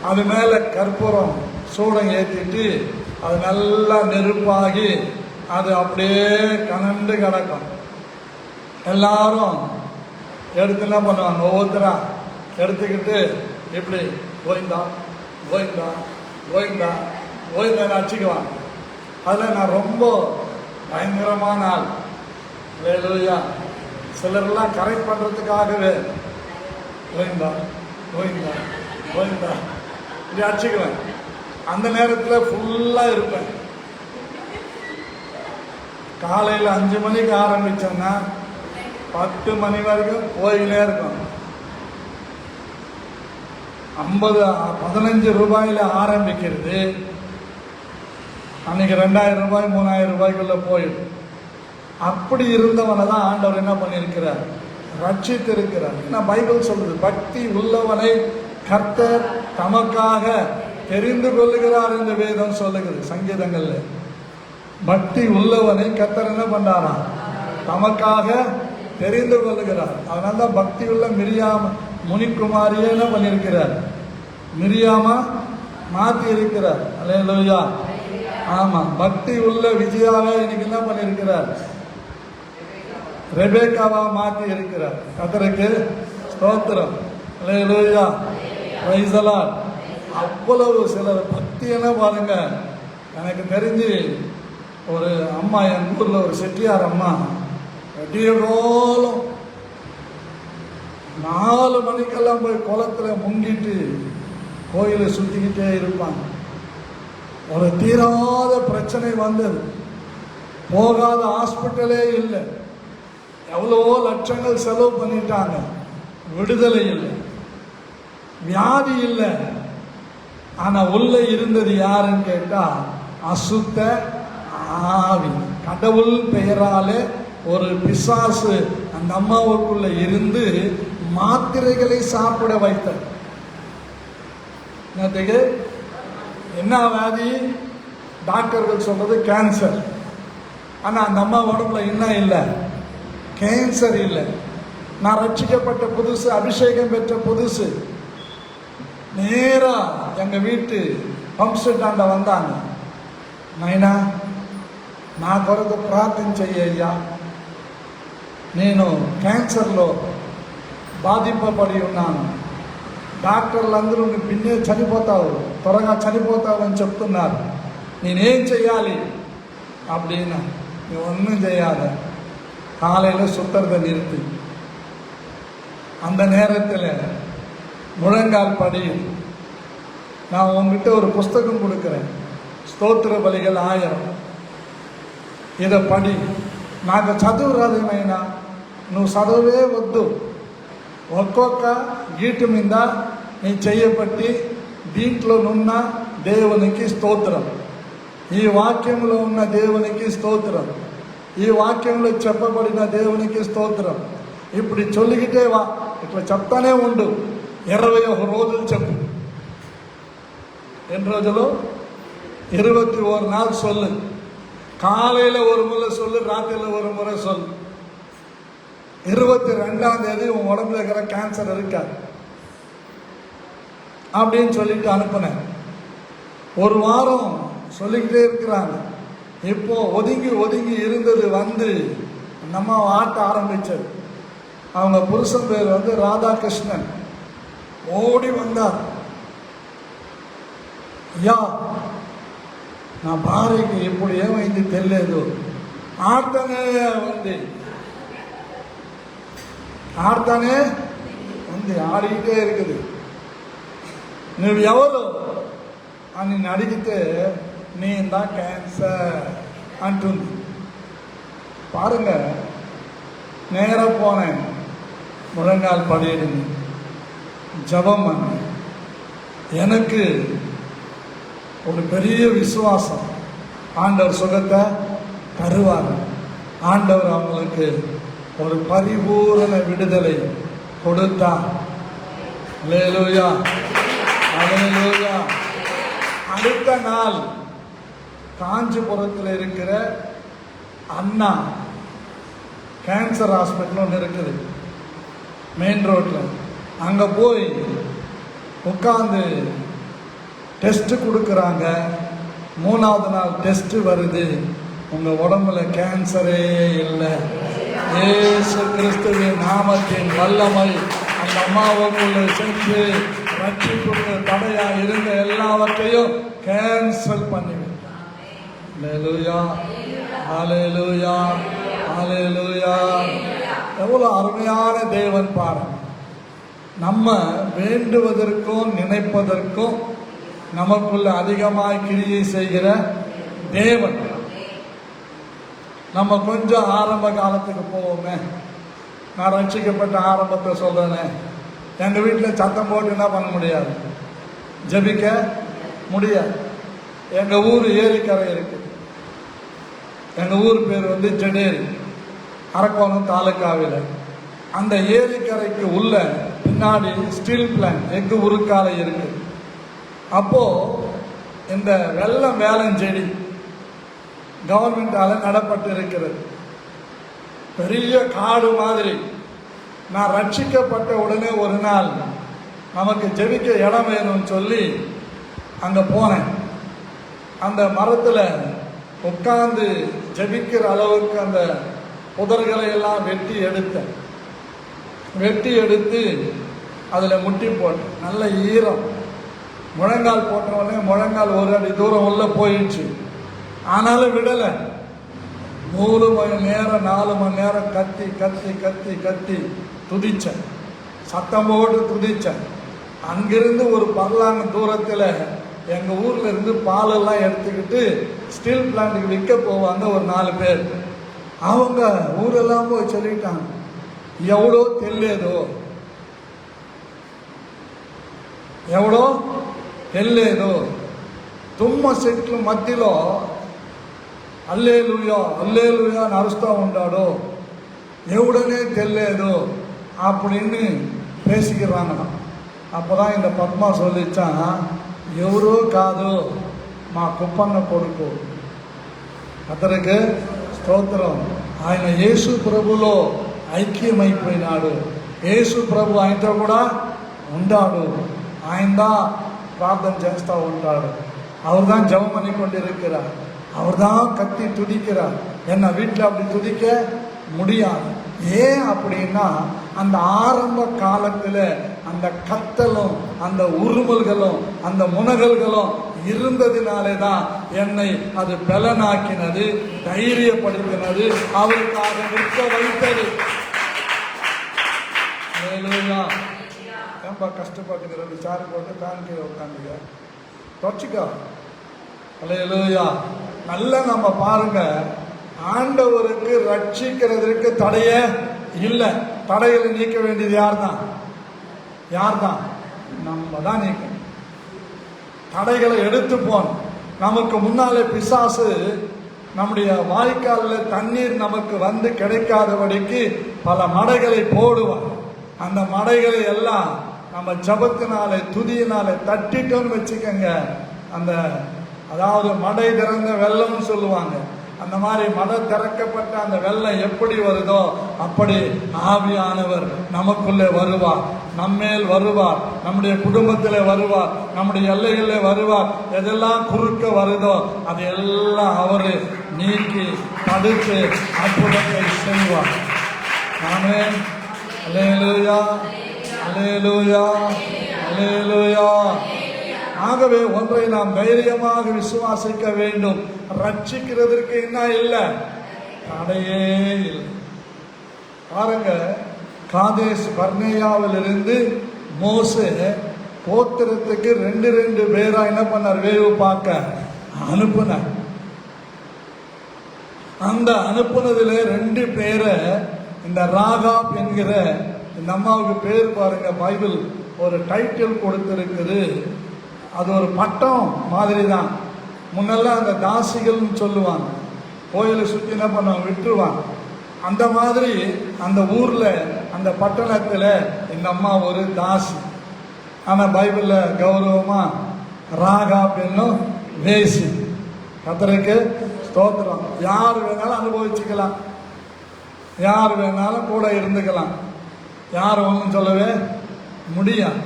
அது மேலே கற்பூரம் சூடம் ஏற்றிட்டு அது நல்லா நெருப்பாகி அது அப்படியே கனண்டு கிடக்கும். எல்லாரும் எடுத்து என்ன பண்ணுவாங்க, ஒவ்வொருத்தரா எடுத்துக்கிட்டு இப்படி கோயிந்தா கோயிந்தா கோயிந்தா கோயிந்தா அடிச்சுக்குவாங்க. அதில் நான் ரொம்ப பயங்கரமான ஆள். அல்லேலூயா. சிலரெல்லாம் கரெக்ட் பண்ணுறதுக்காகவே கோயிந்தா கோயிந்தா கோயிந்தா இப்படி அடிச்சுக்குவேன். அந்த நேரத்தில் ஃபுல்லாக இருப்பேன். காலையில் 5 மணிக்கு ஆரம்பித்தோம்னா 10 மணி வரைக்கும் போயிலே இருக்கும். 15 ரூபாயில் ஆரம்பிக்கிறது, அன்னைக்கு 2000 ரூபாய் 3000 ரூபாய்க்குள்ள போயிடும். அப்படி இருந்தவனை தான் ஆண்டவர் என்ன பண்ணியிருக்கிறார்? ரட்சித்து இருக்கிறார். ஏன்னா பைபிள் சொல்லுது, பக்தி உள்ளவனை கர்த்தர் தமக்காக தெரிந்து கொள்ளுகிறார் என்று வேதம் சொல்லுகிறது. சங்கீதங்கள்ல பக்தி உள்ளவனை கர்த்தர் என்ன பண்றாரா? தமக்காக தெரிந்து கொள்ளுகிறார். அதனால தான் பக்தி உள்ள மிரியாம முனிக்குமாரியே என்ன பண்ணியிருக்கிறார்? மிரியாமா மாற்றி இருக்கிறார். அல்லேலூயா. ஆமா, பக்தி உள்ள விஜயாவை இன்னைக்கு என்ன பண்ணியிருக்கிறார்? ரெபேக்காவா மாற்றி இருக்கிறார். கர்த்தருக்கு ஸ்தோத்திரம். அல்லேலூயா. Praise the Lord. அவ்வளவு சிலர் பக்தி என்ன பாருங்க. எனக்கு தெரிஞ்சு ஒரு அம்மா, என் ஊரில் ஒரு செட்டியார் அம்மா, வெட்டியோலம் 4 மணிக்கெல்லாம் போய் குளத்துல முங்கிட்டு கோயிலை சுற்றிக்கிட்டே இருப்பாங்க. ஒரு தீராத பிரச்சனை வந்தது, போகாத ஹாஸ்பிட்டலே இல்லை, எவ்வளவோ லட்சங்கள் செலவு பண்ணிட்டாங்க, விடுதலை இல்லை, வியாதி இல்லை. ஆனா உள்ள இருந்தது யாருன்னு கேட்டா அசுத்த ஆவி. கடவுள் பெயராலே ஒரு பிசாசு அந்த அம்மாவுக்குள்ள இருந்து மாத்திரைகளை சாப்பிட வைத்தார். என்ன வியாதி? டாக்டர்கள் சொல்றது கேன்சர். ஆனா அந்த அம்மா உடம்புல என்ன இல்லை? கேன்சர் இல்லை. நான் ரட்சிக்கப்பட்ட புதுசு, அபிஷேகம் பெற்ற புதுசு, நேரா எங்க வீட்டு பம்ப் செட் ஆண்ட வந்தாங்க. నైనా నా కొరకు ప్రార్థన చెయ్యయ్యా, నేను క్యాన్సర్లో బాధింపబడి ఉన్నాను, డాక్టర్లందరూ నిన్నే చనిపోతావు, త్వరగా చనిపోతావు అని చెప్తున్నారు, నేనేం చెయ్యాలి அப்படின்னா? நீ ஒன்றும் செய்யாத, காலையில் சுத்தறதை நிறுத்தி அந்த நேரத்தில் முழங்கால் படி, நான் உங்ககிட்ட ஒரு புஸ்தகம் கொடுக்குறேன், స్తోత్ర బలిகள் 1000, ఇద పడి నాకు చదువు రాదేమైనా నువ్వు చదవే వద్దు, ఒక్కొక్క గీటు మీద నీ చెయ్యబట్టి దీంట్లోనున్న దేవునికి స్తోత్రం, ఈ వాక్యంలో ఉన్న దేవునికి స్తోత్రం, ఈ వాక్యంలో చెప్పబడిన దేవునికి స్తోత్రం, ఇప్పుడు చొల్లిగితే ఇట్లా చెప్తానే ఉండు, 21 రోజులు చెప్పు. ఎన్ని రోజులు? 21 நாள் சொல்லு. காலையில் ஒரு முறை சொல்லு, ராத்திரியில் ஒரு முறை சொல்லு. 22ஆம் தேதி உன் உடம்புல இருக்கிற கேன்சர் இருக்காது அப்படின்னு சொல்லிட்டு அனுப்பினேன். ஒரு வாரம் சொல்லிக்கிட்டே இருக்கிறாங்க. இப்போ ஒதுங்கி ஒதுங்கி இருந்தது வந்து நம்ம ஆட்ட ஆரம்பிச்சது. அவங்க புருஷன் பேர் வந்து ராதாகிருஷ்ணன். ஓடி வந்தார். ஐயா, నా భార్యకి ఇప్పుడు ఏమైంది తెలియదు, ఆడతానే ఉంది, ఆడిగితే இருக்குது, నువ్వు ఎవరు అని అడిగితే నేందా క్యాన్సర్ అంటుంది. பாருங்க, நேராக போனேன், முழங்கால் படியிடுங்க, ஜபம் பண்ண. எனக்கு ஒரு பெரிய விசுவாசம், ஆண்டவர் சுகத்தை தருவார், ஆண்டவர் அவங்களுக்கு ஒரு பரிபூரண விடுதலை கொடுத்தார். அல்லேலூயா, அல்லேலூயா. அடுத்த நாள் காஞ்சிபுரத்தில் இருக்கிற அண்ணா கேன்சர் ஹாஸ்பிட்டல் ஒன்று இருக்குது மெயின் ரோட்டில், அங்கே போய் உட்காந்து டெஸ்ட்டு கொடுக்குறாங்க. 3ஆவது நாள் டெஸ்ட்டு வருது, உங்கள் உடம்புல கேன்சரே இல்லை. இயேசு கிறிஸ்துவின் நாமத்தின் வல்லமை அந்த அம்மாவுக்குள்ள சென்று ரட்சிப்புக்கு தடையாக இருந்த எல்லாவற்றையும் கேன்சல் பண்ணிவிட்டார். அல்லேலூயா, அல்லேலூயா, அல்லேலூயா. எவ்வளோ அருமையான தேவன் பாருங்க. நம்ம வேண்டுவதற்கும் நினைப்பதற்கும் நமக்குள்ள அதிகமாய் கிரியை செய்கிற தேவன். நம்ம கொஞ்சம் ஆரம்ப காலத்துக்கு போவோமே. நான் ரட்சிக்கப்பட்ட ஆரம்பத்தை சொல்றேனே, எங்க வீட்டில் சத்தம் போட்டு என்ன பண்ண முடியாது, ஜெபிக்க முடியாது. எங்க ஊர் ஏரிக்கரை இருக்கு. எங்க ஊர் பேர் ஜடேரி, அரக்கோணம் தாலுக்காவில். அந்த ஏரிக்கரைக்கு உள்ள பின்னாடி ஸ்டீல் பிளான்ட் எஃகு உருக்காலை இருக்கு. அப்போ இந்த வெள்ளம் வேளஞ்செடி கவர்மெண்டால நடப்பட்டு இருக்கிறது. பெரிய காடு மாதிரி. நான் ரட்சிக்கப்பட்ட உடனே ஒரு நாள் நமக்கு ஜெபிக்க இடம் வேணும்னு சொல்லி அங்க போனேன். அந்த மரத்துல உட்கார்ந்து ஜெபிக்கிற அளவுக்கு அந்த புதர்களை எல்லாம் வெட்டி எடுத்து அதுல முட்டி போட்டேன். நல்ல ஈரம். முழங்கால் போட்ட உடனே முழங்கால் ஒரு அடி தூரம் உள்ள போயிடுச்சு. ஆனாலும் விடல. 3 மணி நேரம் 4 மணி நேரம் கத்தி துதிச்சேன். சத்தம் போட்டு துதிச்சேன். அங்கிருந்து ஒரு பரலாங்க தூரத்தில் எங்க ஊர்ல இருந்து பாலெல்லாம் எடுத்துக்கிட்டு ஸ்டீல் பிளான்ட்டுக்கு விற்க போவாங்க ஒரு 4 பேர். அவங்க ஊரெல்லாம் போய் சொல்லிட்டாங்க, ఎవడో తెలియదు తుమ్మ చెట్ల మధ్యలో அல்லேலூயா அல்லேலூயா அருஸ்தா உண்டாடோ ఎవడనే తెలియదు அப்படின்னு பேசிக்கிறாங்க. அப்போதான் இந்த பத்மா சொல்லிச்சான், ఎవరో కాదు మా కుప్పన్న కొడుకు. అతనికి స్తోత్రం. ఆయన యేసు ప్రభులో ఐక్యమైపోయినాడు. యేసు ప్రభు ఆయనతో కూడా ఉండాడు. ఆయన தான் ప్రార్థన చేస్తూ ఉంటాడు. அவர் தான் ஜெபம் பண்ணி கொண்டிருக்கிறார். அவர் தான் கத்தி துதிக்கிறார். என்ன வீட்டில் அப்படி துதிக்க முடியாது. ஏன் அப்படின்னா அந்த ஆரம்ப காலத்தில் அந்த கத்தலும் அந்த உருமல்களும் அந்த முனகல்களும் இருந்ததினாலே தான் என்னை அது பலனாக்கினது, தைரியப்படுத்தினது, அவருக்காக நிற்க வைத்தது. ரொம்ப கஷ்டப்பட்டுக்கிறது. சாரி போட்டு ஃபேன் கீழே உட்காந்துங்க தொடச்சிக்கோ. அல்லேலூயா. நல்லா நம்ம பாருங்க, ஆண்டவருக்கு ரட்சிக்கிறதுக்கு தடையே இல்லை. தடைகளை நீக்க வேண்டியது யார் தான்? நம்ம தான் நீக்கணும். தடைகளை எடுத்து போனோம். நமக்கு முன்னாலே பிசாசு நம்முடைய வாய்க்காலில் தண்ணீர் நமக்கு வந்து கிடைக்காதபடிக்கு பல மடைகளை போடுவான். அந்த மடைகளை எல்லாம் நம்ம ஜபத்தினாலே துதியினாலே தட்டிட்டோன்னு வச்சுக்கோங்க. அந்த அதாவது மடை திறந்த வெள்ளம்னு சொல்லுவாங்க. அந்த மாதிரி மடை திறக்கப்பட்ட அந்த வெள்ளம் எப்படி வருதோ அப்படி ஆவியானவர் நமக்குள்ளே வருவார், நம்மேல் வருவார், நம்முடைய குடும்பத்தில் வருவார், நம்முடைய எல்லைகளில் வருவார். எதெல்லாம் குறுக்க வருதோ அது எல்லாம் அவரு நீக்கி தடுத்து அற்புதத்தை செய்வார். ஆமென். அல்லேலூயா அல்லேலூயா அல்லேலூயா. ஆகவே ஒன்றை நாம் தைரியமாக விசுவாசிக்க வேண்டும், ரட்சிக்கிறதுக்கு என்ன இல்லை, தடையே இல்லை. பாருங்க, காதேஸ் பர்னேயாவிலிருந்து மோசே கோத்திரத்துக்கு 2 பேரா என்ன பண்ணார், வேவு பார்க்க அனுப்புனார். அந்த அனுப்புனதுல 2 பேரை இந்த ராகாப் என்கிற இந்த அம்மாவுக்கு பேர் பாருங்க, பைபிள் ஒரு டைட்டில் கொடுத்திருக்குது. அது ஒரு பட்டம் மாதிரி தான். முன்னெல்லாம் அந்த தாசிகள்னு சொல்லுவாங்க, கோயிலை சுற்றி என்ன பண்ணுவாங்க, விட்டுருவாங்க. அந்த மாதிரி அந்த ஊர்ல அந்த பட்டணத்துல இந்த அம்மா ஒரு தாசி. ஆனா பைபிள்ல கௌரவமா ராகாப் என்னும் வேசி. கர்த்தருக்கு ஸ்தோத்திரம். யார் வேணாலும் அனுபவிச்சுக்கலாம், யார் வேணாலும் கூட இருந்துக்கலாம், யார் ஒன்றும் சொல்லவே முடியாது.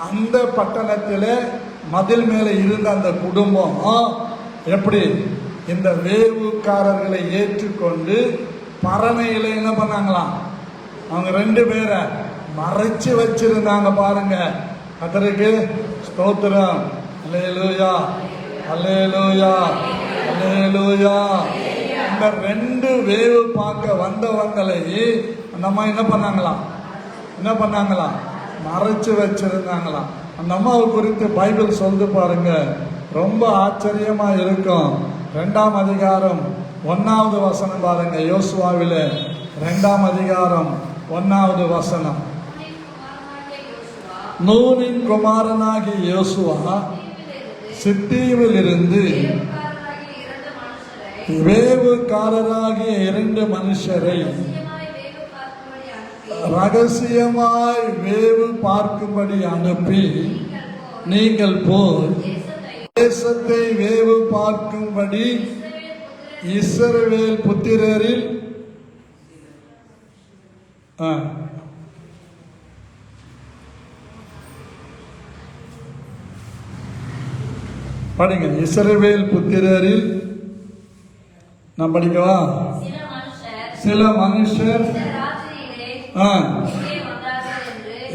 அந்த பட்டணத்தில் மதில் மேலே இருந்த அந்த குடும்பம் எப்படி இந்த வேவுக்காரர்களை ஏற்றுக்கொண்டு பரணையில என்ன பண்ணாங்களாம், அவங்க 2 பேரை மறைச்சு வச்சிருந்தாங்க. பாருங்க, கர்த்தருக்கு ஸ்தோத்திரம். அல்லேலூயா அல்லேலூயா அல்லேலூயா. இந்த 2 வேவு பார்க்க வந்தவங்களை அந்த அம்மா என்ன பண்ணாங்களாம் மறைச்சு வச்சிருந்தாங்களாம். அந்த அம்மாவை குறித்து பைபிள் சொல்லுது பாருங்க, ரொம்ப ஆச்சரியமா இருக்கும். 2ஆம் அதிகாரம் 1வது வசனம் பாருங்க. யோசுவாவில 2ஆம் அதிகாரம் 1வது வசனம். நூனின் குமாரனாகிய யோசுவா சித்தீமில் இருந்து வேவுக்காரராகிய 2 மனுஷரை ரகசியமாய் வேவு பார்க்கும்படி அனுப்பி, நீங்கள் போய் தேசத்தை வேவு பார்க்கும்படி இஸ்ரவேல் புத்திரரில் படிங்க. இஸ்ரவேல் புத்திரரில் நான் படிக்கவா? சில மனுஷர்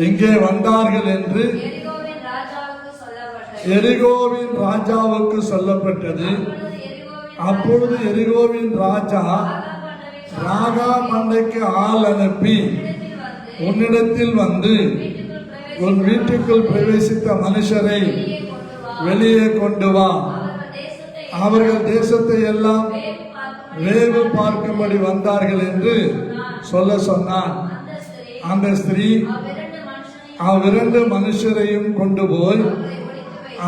இங்கே வந்தார்கள் என்று எரிகோவின் ராஜாவுக்கு சொல்லப்பட்டது. அப்பொழுது எரிகோவின் ராஜா ராகா மண்டைக்கு ஆள் அனுப்பி, உன்னிடத்தில் வந்து உன் வீட்டுக்குள் பிரவேசித்த மனுஷரை வெளியே கொண்டு வா, அவர்கள் தேசத்தை எல்லாம் வேவு பார்க்கும்படி வந்தார்கள் என்று சொல்ல சொன்னான். அந்த ஸ்திரீ அவ்விரண்டு மனுஷரையும் கொண்டு போய்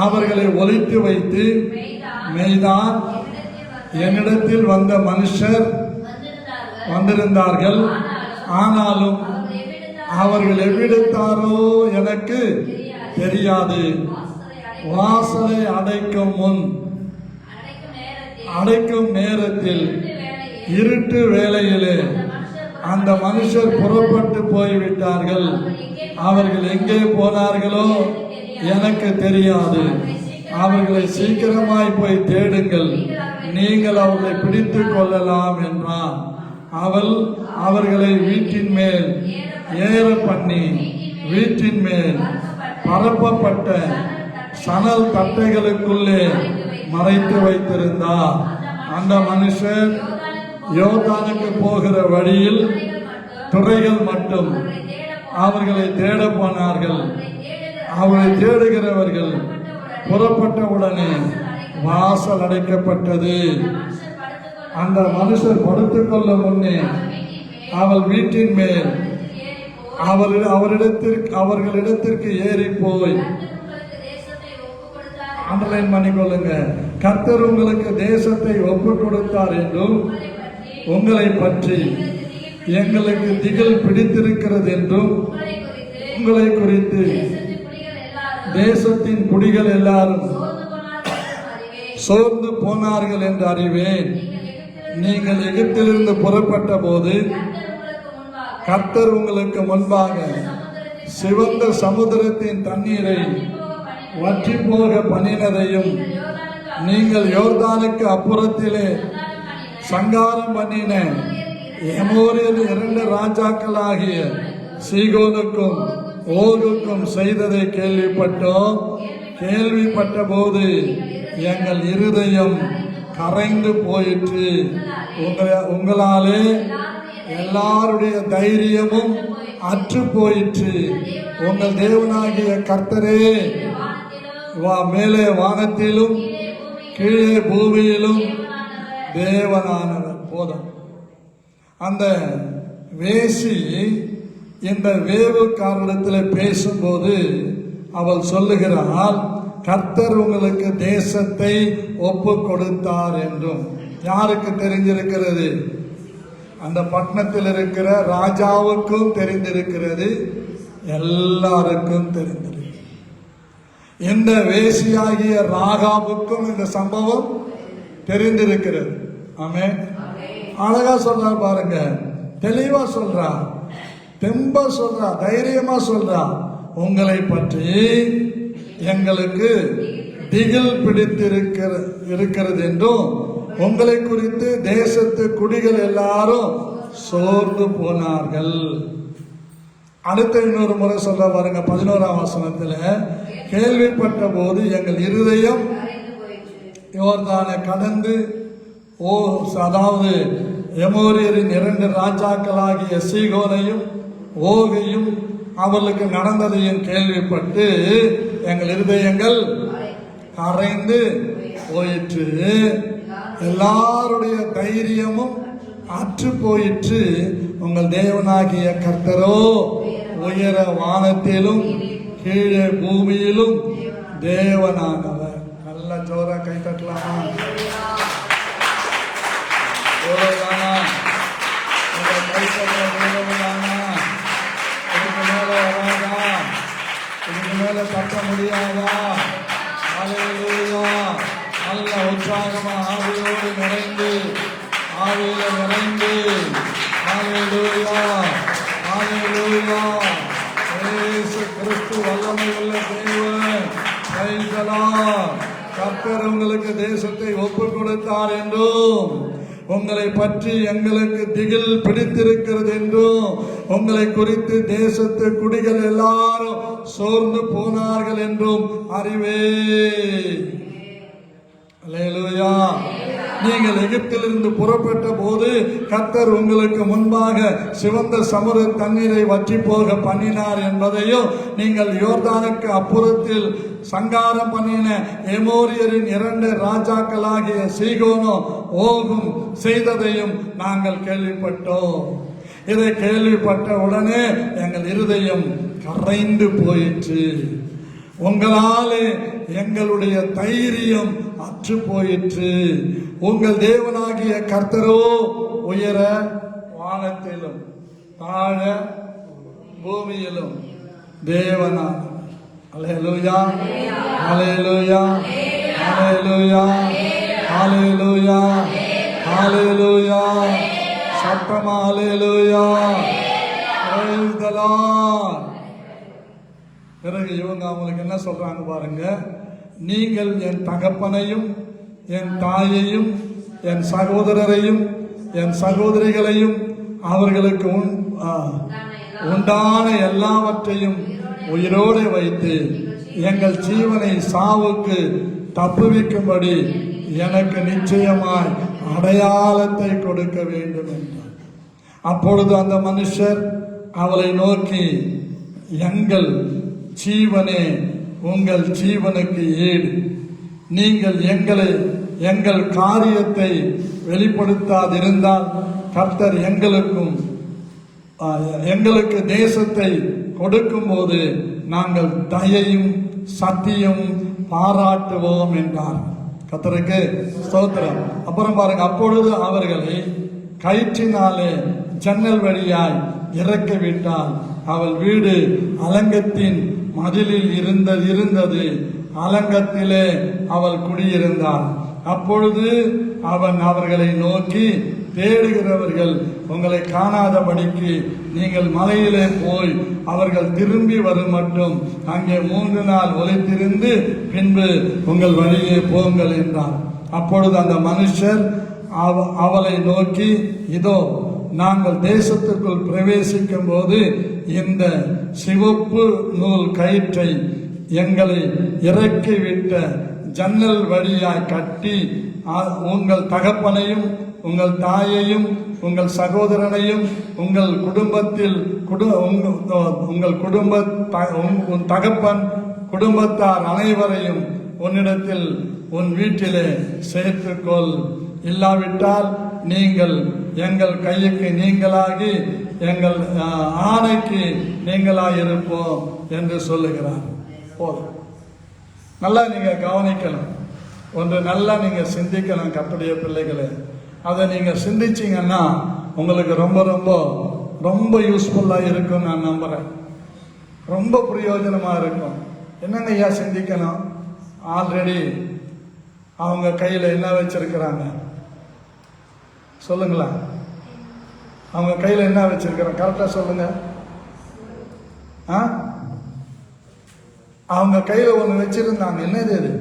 அவர்களை ஒளித்து வைத்து, மெய்தான் என்னிடத்தில் வந்த மனுஷர் வந்திருந்தார்கள், ஆனாலும் அவர்கள் எவ்விடத்தாரோ எனக்கு தெரியாது. வாசலை அடைக்கும் நேரத்தில் இருட்டு வேளையிலே அந்த மனுஷர் புறப்பட்டு போய்விட்டார்கள். அவர்கள் எங்கே போனார்களோ எனக்கு தெரியாது. அவர்களை சீக்கிரமாய் போய் தேடுங்கள், நீங்கள் அவர்களை பிடித்துக் கொள்ளலாம் என்றான். அவள் அவர்களை வீட்டின் மேல் ஏற பண்ணி, வீட்டின் மேல் பரப்பப்பட்ட சணல் தட்டைகளுக்குள்ளே மறைத்து வைத்திருந்தார். அந்த மனுஷர் யோர்தானுக்கு போகிற வழியில் துறைகள் மட்டும் அவர்களை தேட போனார்கள். அவர்களை தேடுகிறவர்கள் புறப்பட்ட உடனே வாசல் அடைக்கப்பட்டது. அந்த மனுஷர் படுத்துக்கொள்ள முன்னே அவள் வீட்டின் மேல் அவர்களிடத்திற்கு ஏறி போய், அண்டர்லைன் பண்ணிக்கொள்ளுங்க, கர்த்தர் உங்களுக்கு தேசத்தை ஒப்பு கொடுத்தார் என்றும், உங்களை பற்றி எங்களுக்கு திகில் பிடித்திருக்கிறது என்றும், உங்களை குறித்து தேசத்தின் குடிகள் எல்லாரும் சோர்ந்து போனார்கள் என்று அறிவேன். நீங்கள் எகிப்திலிருந்து புறப்பட்ட போது கர்த்தர் உங்களுக்கு முன்பாக சிவந்த சமுத்திரத்தின் தண்ணீரை வற்றி போக பண்ணினதையும், நீங்கள் யோர்தானுக்கு அப்புறத்திலே சங்காரம் பண்ணின எமோரியர் 2 ராஜாக்களாகிய சீகோனுக்கும் ஓகுக்கும் செய்ததை கேள்விப்பட்ட போது எங்கள் இருதயம் கரைந்து போயிற்று. உங்களாலே எல்லாருடைய தைரியமும் அற்று போயிற்று. உங்கள் தேவனாகிய கர்த்தரே மேலே வானத்திலும் கீழே பூமியிலும் தேவனானவர். போதும். அந்த வேசி இந்த வேவுக்காரனிடத்தில் பேசும்போது அவள் சொல்லுகிறாள், கர்த்தர் உங்களுக்கு தேசத்தை ஒப்பு கொடுத்தார் என்றும். யாருக்கு தெரிஞ்சிருக்கிறது? அந்த பட்டணத்தில் இருக்கிற ராஜாவுக்கும் தெரிந்திருக்கிறது, எல்லாருக்கும் தெரிந்திருக்கிறது. இந்த வேசியாகிய ராகாவுக்கும் இந்த சம்பவம் தெரிந்திருக்கிறது. ஆமென். அழகா சொல்றா பாருங்க, தெளிவா சொல்றா, தெம்பா சொல்றா, தைரியமா சொல்றா. உங்களை பற்றி எங்களுக்கு திகில் பிடித்திருக்கிறது என்றும், உங்களை குறித்து தேசத்து குடிகள் எல்லாரும் சோர்ந்து போனார்கள். அடுத்த இன்னொரு முறை சொல்ல பாருங்க, 11ஆம் வசனத்துல, கேள்விப்பட்ட போது எங்கள் இருதயம் யோர்தானை கடந்து அதாவது எமோரியரின் 2 ராஜாக்களாகிய சீகோனையும் ஓகையும் அவர்களுக்கு நடந்ததையும் கேள்விப்பட்டு எங்கள் இருதயங்கள் கரைந்து போயிற்று, எல்லாருடைய தைரியமும் அற்று போயிற்று. உங்கள் தேவனாகிய கர்த்தரோ உயர வானத்திலும் கீழே பூமியிலும் தேவனானவர். நல்ல ஜோரா கை தட்டலாமா? இதுக்கு மேல தட்ட முடியாதா? நல்ல உற்சாகமா ஆவியோடு நிறைந்து, ஆவியில நிறைந்து, இயேசு கிறிஸ்து வல்லமை உள்ள தேவன். கர்த்தர் உங்களுக்கு தேசத்தை ஒப்புக் கொடுத்தார் என்றும், உங்களை பற்றி எங்களுக்கு திகில் பிடித்திருக்கிறது என்றும், உங்களை குறித்து தேசத்து குடிகள் எல்லாரும் சோர்ந்து போனார்கள் என்றும் அறிவே. அல்லேலூயா. நீங்கள் எகிப்திலிருந்து புறப்பட்ட போது கர்த்தர் உங்களுக்கு முன்பாக சிவந்த சமுத்திர தண்ணீரை வற்றி போக பண்ணினார் என்பதையும், நீங்கள் யோர்தானுக்கு அப்புறத்தில் சங்காரம் பண்ணின எமோரியரின் 2 ராஜாக்களாகிய சீகோனும் ஓகும் செய்ததையும் நாங்கள் கேள்விப்பட்டோம். இதை கேள்விப்பட்ட உடனே எங்கள் இருதயம் கரைந்து போயிற்று. உங்களாலே எங்களுடைய தைரியம் அற்று போயிற்று. உங்கள் தேவனாகிய கர்த்தரோ உயர வானத்திலும் தாழ பூமியிலும் தேவனானவர். அல்லேலூயா, அல்லேலூயா, அல்லேலூயா, அல்லேலூயா, அல்லேலூயா. சத்தமா அல்லேலூயா. Praise the Lord. பிறகு இவங்க அவங்களுக்கு என்ன சொல்றாங்க பாருங்க. நீங்கள் என் தகப்பனையும் என் தாயையும் என் சகோதரரையும் என் சகோதரிகளையும் அவர்களுக்கு உண்டான எல்லாவற்றையும் உயிரோடு வைத்து எங்கள் ஜீவனை சாவுக்கு தப்புவிக்கும்படி எனக்கு நிச்சயமாய் அடையாளத்தை கொடுக்க வேண்டும் என்றார். அப்பொழுது அந்த மனுஷர் அவளை நோக்கி, எங்கள் ஜீவனே உங்கள் ஜீவனுக்கு ஈடு, நீங்கள் எங்கள் காரியத்தை வெளிப்படுத்தாதிருந்தால் கர்த்தர் எங்களுக்கு தேசத்தை கொடுக்கும் போது நாங்கள் தயையும் சத்தியம் பாராட்டுவோம் என்றார். கர்த்தருக்கு ஸ்தோத்திரம். அப்புறம் பாருங்க, அப்பொழுது அவர்களை கயிற்றினாலே ஜன்னல் வழியாய் இறக்கி விட்டால் அவள் வீடு அலங்கத்தின் மதிலில் இருந்தது. அலங்கத்திலே அவள் குடியிருந்தாள். அப்பொழுது அவன் அவர்களை நோக்கி, தேடுகிறவர்கள் உங்களை காணாதபடிக்கு நீங்கள் மலையிலே போய் அவர்கள் திரும்பி வரும் மட்டும் அங்கே 3 நாள் ஒளித்திருந்து பின்பு உங்கள் வழியே போங்கள் என்றார். அப்பொழுது அந்த மனுஷர் அவளை நோக்கி, இதோ நாங்கள் தேசத்துக்குள் பிரவேசிக்கும் போது இந்த சிவப்பு நூல் கயிற்றை எங்களை இறக்கிவிட்ட ஜன்னல் வழியாய் கட்டி உங்கள் தகப்பனையும் உங்கள் தாயையும் உங்கள் சகோதரனையும் உங்கள் குடும்பத்தில் உங்கள் தகப்பன் குடும்பத்தார் அனைவரையும் உன்னிடத்தில் உன் வீட்டிலே சேர்த்துக்கொள். இல்லாவிட்டால் நீங்கள் எங்கள் கைக்கு நீங்களாகி எங்கள் ஆணைக்கு நீங்களாயிருப்போம் என்று சொல்லுகிறார். போதும். நல்லா நீங்க கவனிக்கணும். ஒன்று நல்லா நீங்க சிந்திக்கணும் கர்த்தருடைய பிள்ளைகளே. அதை நீங்க சிந்திச்சீங்கன்னா உங்களுக்கு ரொம்ப ரொம்ப ரொம்ப யூஸ்ஃபுல்லா இருக்கும் நான் நம்புறேன். ரொம்ப பிரயோஜனமா இருக்கும். என்னங்க ஐயா சிந்திக்கணும்? ஆல்ரெடி அவங்க கையில என்ன வச்சிருக்கிறாங்க சொல்லுங்களா? அவங்க கையில என்ன வச்சிருக்கிறாங்க? கரெக்டா சொல்லுங்க. அவங்க கையில ஒண்ணு வச்சிருந்தாங்க. என்னது அது?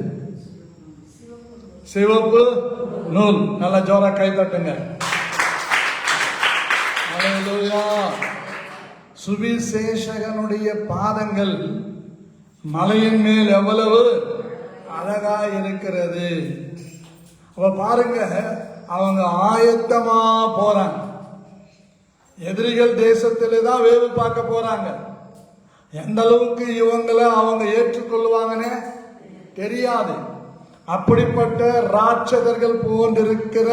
சிவப்பு நூல். நல்ல ஜோரா கை தட்டுங்க. அல்லேலூயா. சுவிசேஷகனுடைய பாதங்கள் மலையின் மேல் எவ்வளவு அழகா இருக்கிறது. அப்ப பாருங்க, அவங்க ஆயத்தமா போறாங்க. எதிரிகள் தேசத்திலே தான் வேவு பார்க்க போறாங்க. எந்த அளவுக்கு இவங்களை அவங்க ஏற்றுக்கொள்வாங்கன்னு தெரியாது. அப்படிப்பட்ட ராட்சதர்கள் போன்றிருக்கிற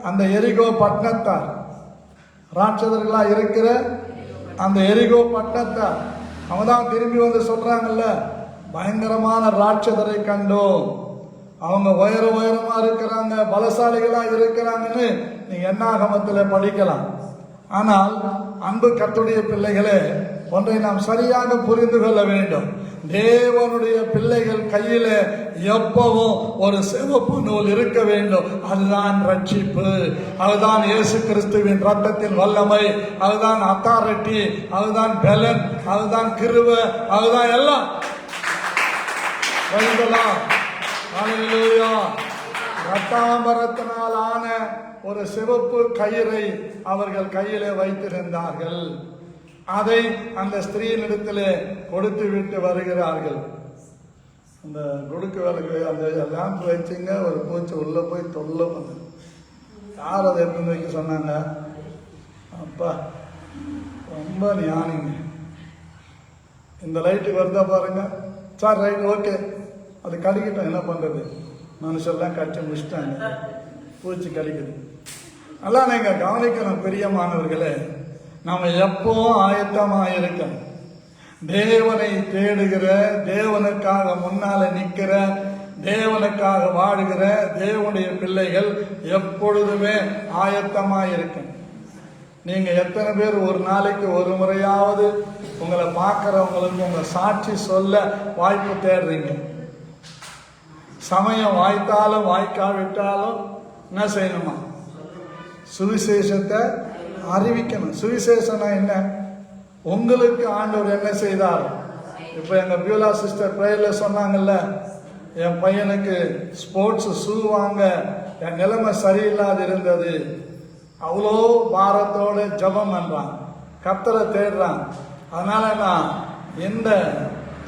அந்த எரிகோ பட்டணத்தார், ராட்சதர்களா இருக்கிற அந்த எரிகோ பட்டணத்தார் அவங்க தான் திரும்பி வந்து சொல்றாங்கல்ல, பயங்கரமான ராட்சதரை கண்டோம், அவங்க உயரமா இருக்கிறாங்க, பலசாலிகளா இருக்கிறாங்கன்னு நீங்க என்னாகமத்துல படிக்கலாம். ஆனால் அன்பு கர்த்தருடைய பிள்ளைகளே, ஒன்றை நாம் சரியாக புரிந்து கொள்ள வேண்டும். தேவனுடைய பிள்ளைகள் கையில எப்பவும் ஒரு சிவப்பு நூல் இருக்க வேண்டும். அதுதான் ரட்சிப்பு, அதுதான் இயேசு கிறிஸ்துவின் ரத்தத்தின் வல்லமை, அதுதான் அத்தாரிட்டி, அதுதான் பலன், அதுதான் கிருபை, அதுதான் எல்லாம். ரத்தாம்பரத்தினால் ஆன ஒரு சிவப்பு கயிறை அவர்கள் கையிலே வைத்திருந்தார்கள். அதை அந்த ஸ்திரீனிடத்திலே கொடுத்து விட்டு வருகிறார்கள். அந்த கொடுக்கு விளக்கு அந்த லேம்ப் வச்சுங்க, ஒரு பூச்சி உள்ள போய் தொல்லை பண்ணு. யார் அதை எடுத்து வைக்க சொன்னாங்க? அப்பா ரொம்ப ஞானிங்க. இந்த லைட்டு வருதா பாருங்க சார், ரைட் ஓகே, அது கடிக்கிட்டோம், என்ன பண்றது, மனுஷெல்லாம் கட்டி முடிச்சிட்டாங்க, பூச்சி கடிக்குது. நல்லா நீங்க கவனிக்கணும் பிரியமானவர்களே, நாம எப்பவும் ஆயத்தமாக இருக்கணும். தேவனை தேடுகிற, தேவனுக்காக முன்னால நிற்கிற, தேவனுக்காக வாடுகிற தேவனுடைய பிள்ளைகள் எப்பொழுதுமே ஆயத்தமாக இருக்கணும். நீங்க எத்தனை பேர் ஒரு நாளைக்கு ஒரு முறையாவது உங்களை பார்க்கிறவங்களுக்கு உங்க சாட்சி சொல்ல வாய்ப்பு தேடுறீங்க? சமயம் வாய்த்தாலும் வாய்க்காவிட்டாலும் என்ன செய்யணுமா? சுவிசேஷத்தை அறிவிக்கணும். சுவிசேஷனா என்ன? உங்களுக்கு ஆண்டவர் என்ன செய்தார்? இப்ப எங்க பியூலா சிஸ்டர் பிரேயர்ல சொன்னாங்கல்ல, என் பையனுக்கு ஸ்போர்ட்ஸ் ஷூ வாங்க என் நிலைமை சரியில்லாது இருந்தது, அவ்வளோ பாரத்தோட ஜபம் பண்றான், கர்த்தரை தேடுறான், அதனால நான் எந்த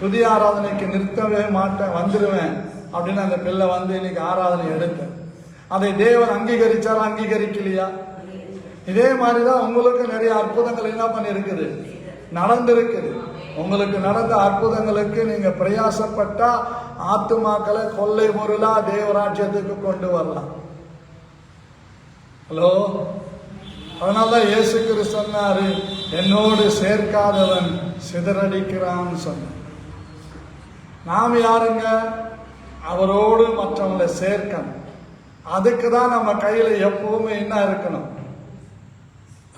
புதிய ஆராதனைக்கு நிறுத்தவே மாட்டேன், வந்துடுவேன் அப்படின்னு அந்த பிள்ளை வந்து இன்னைக்கு ஆராதனை எடுத்தேன். அதை தேவன் அங்கீகரிச்சாரா, அங்கீகரிக்கலையா? இதே மாதிரிதான் உங்களுக்கு நிறைய அற்புதங்கள் என்ன பண்ணி இருக்குது, நடந்திருக்குது. உங்களுக்கு நடந்த அற்புதங்களுக்கு நீங்க பிரயாசப்பட்டா ஆத்துமாக்களை கொள்ளை பொருளா தேவராஜ்யத்துக்கு கொண்டு வரலாம். ஹலோ, அதனாலதான் இயேசு கிறிஸ்து சொன்னாரு, என்னோடு சேர்க்காதவன் சிதறடிக்கிறான்னு சொன்ன. நாம் யாருங்க? அவரோடு மற்றவங்களை சேர்க்கணும். அதுக்கு தான் நம்ம கையில எப்பவுமே என்ன இருக்கணும்?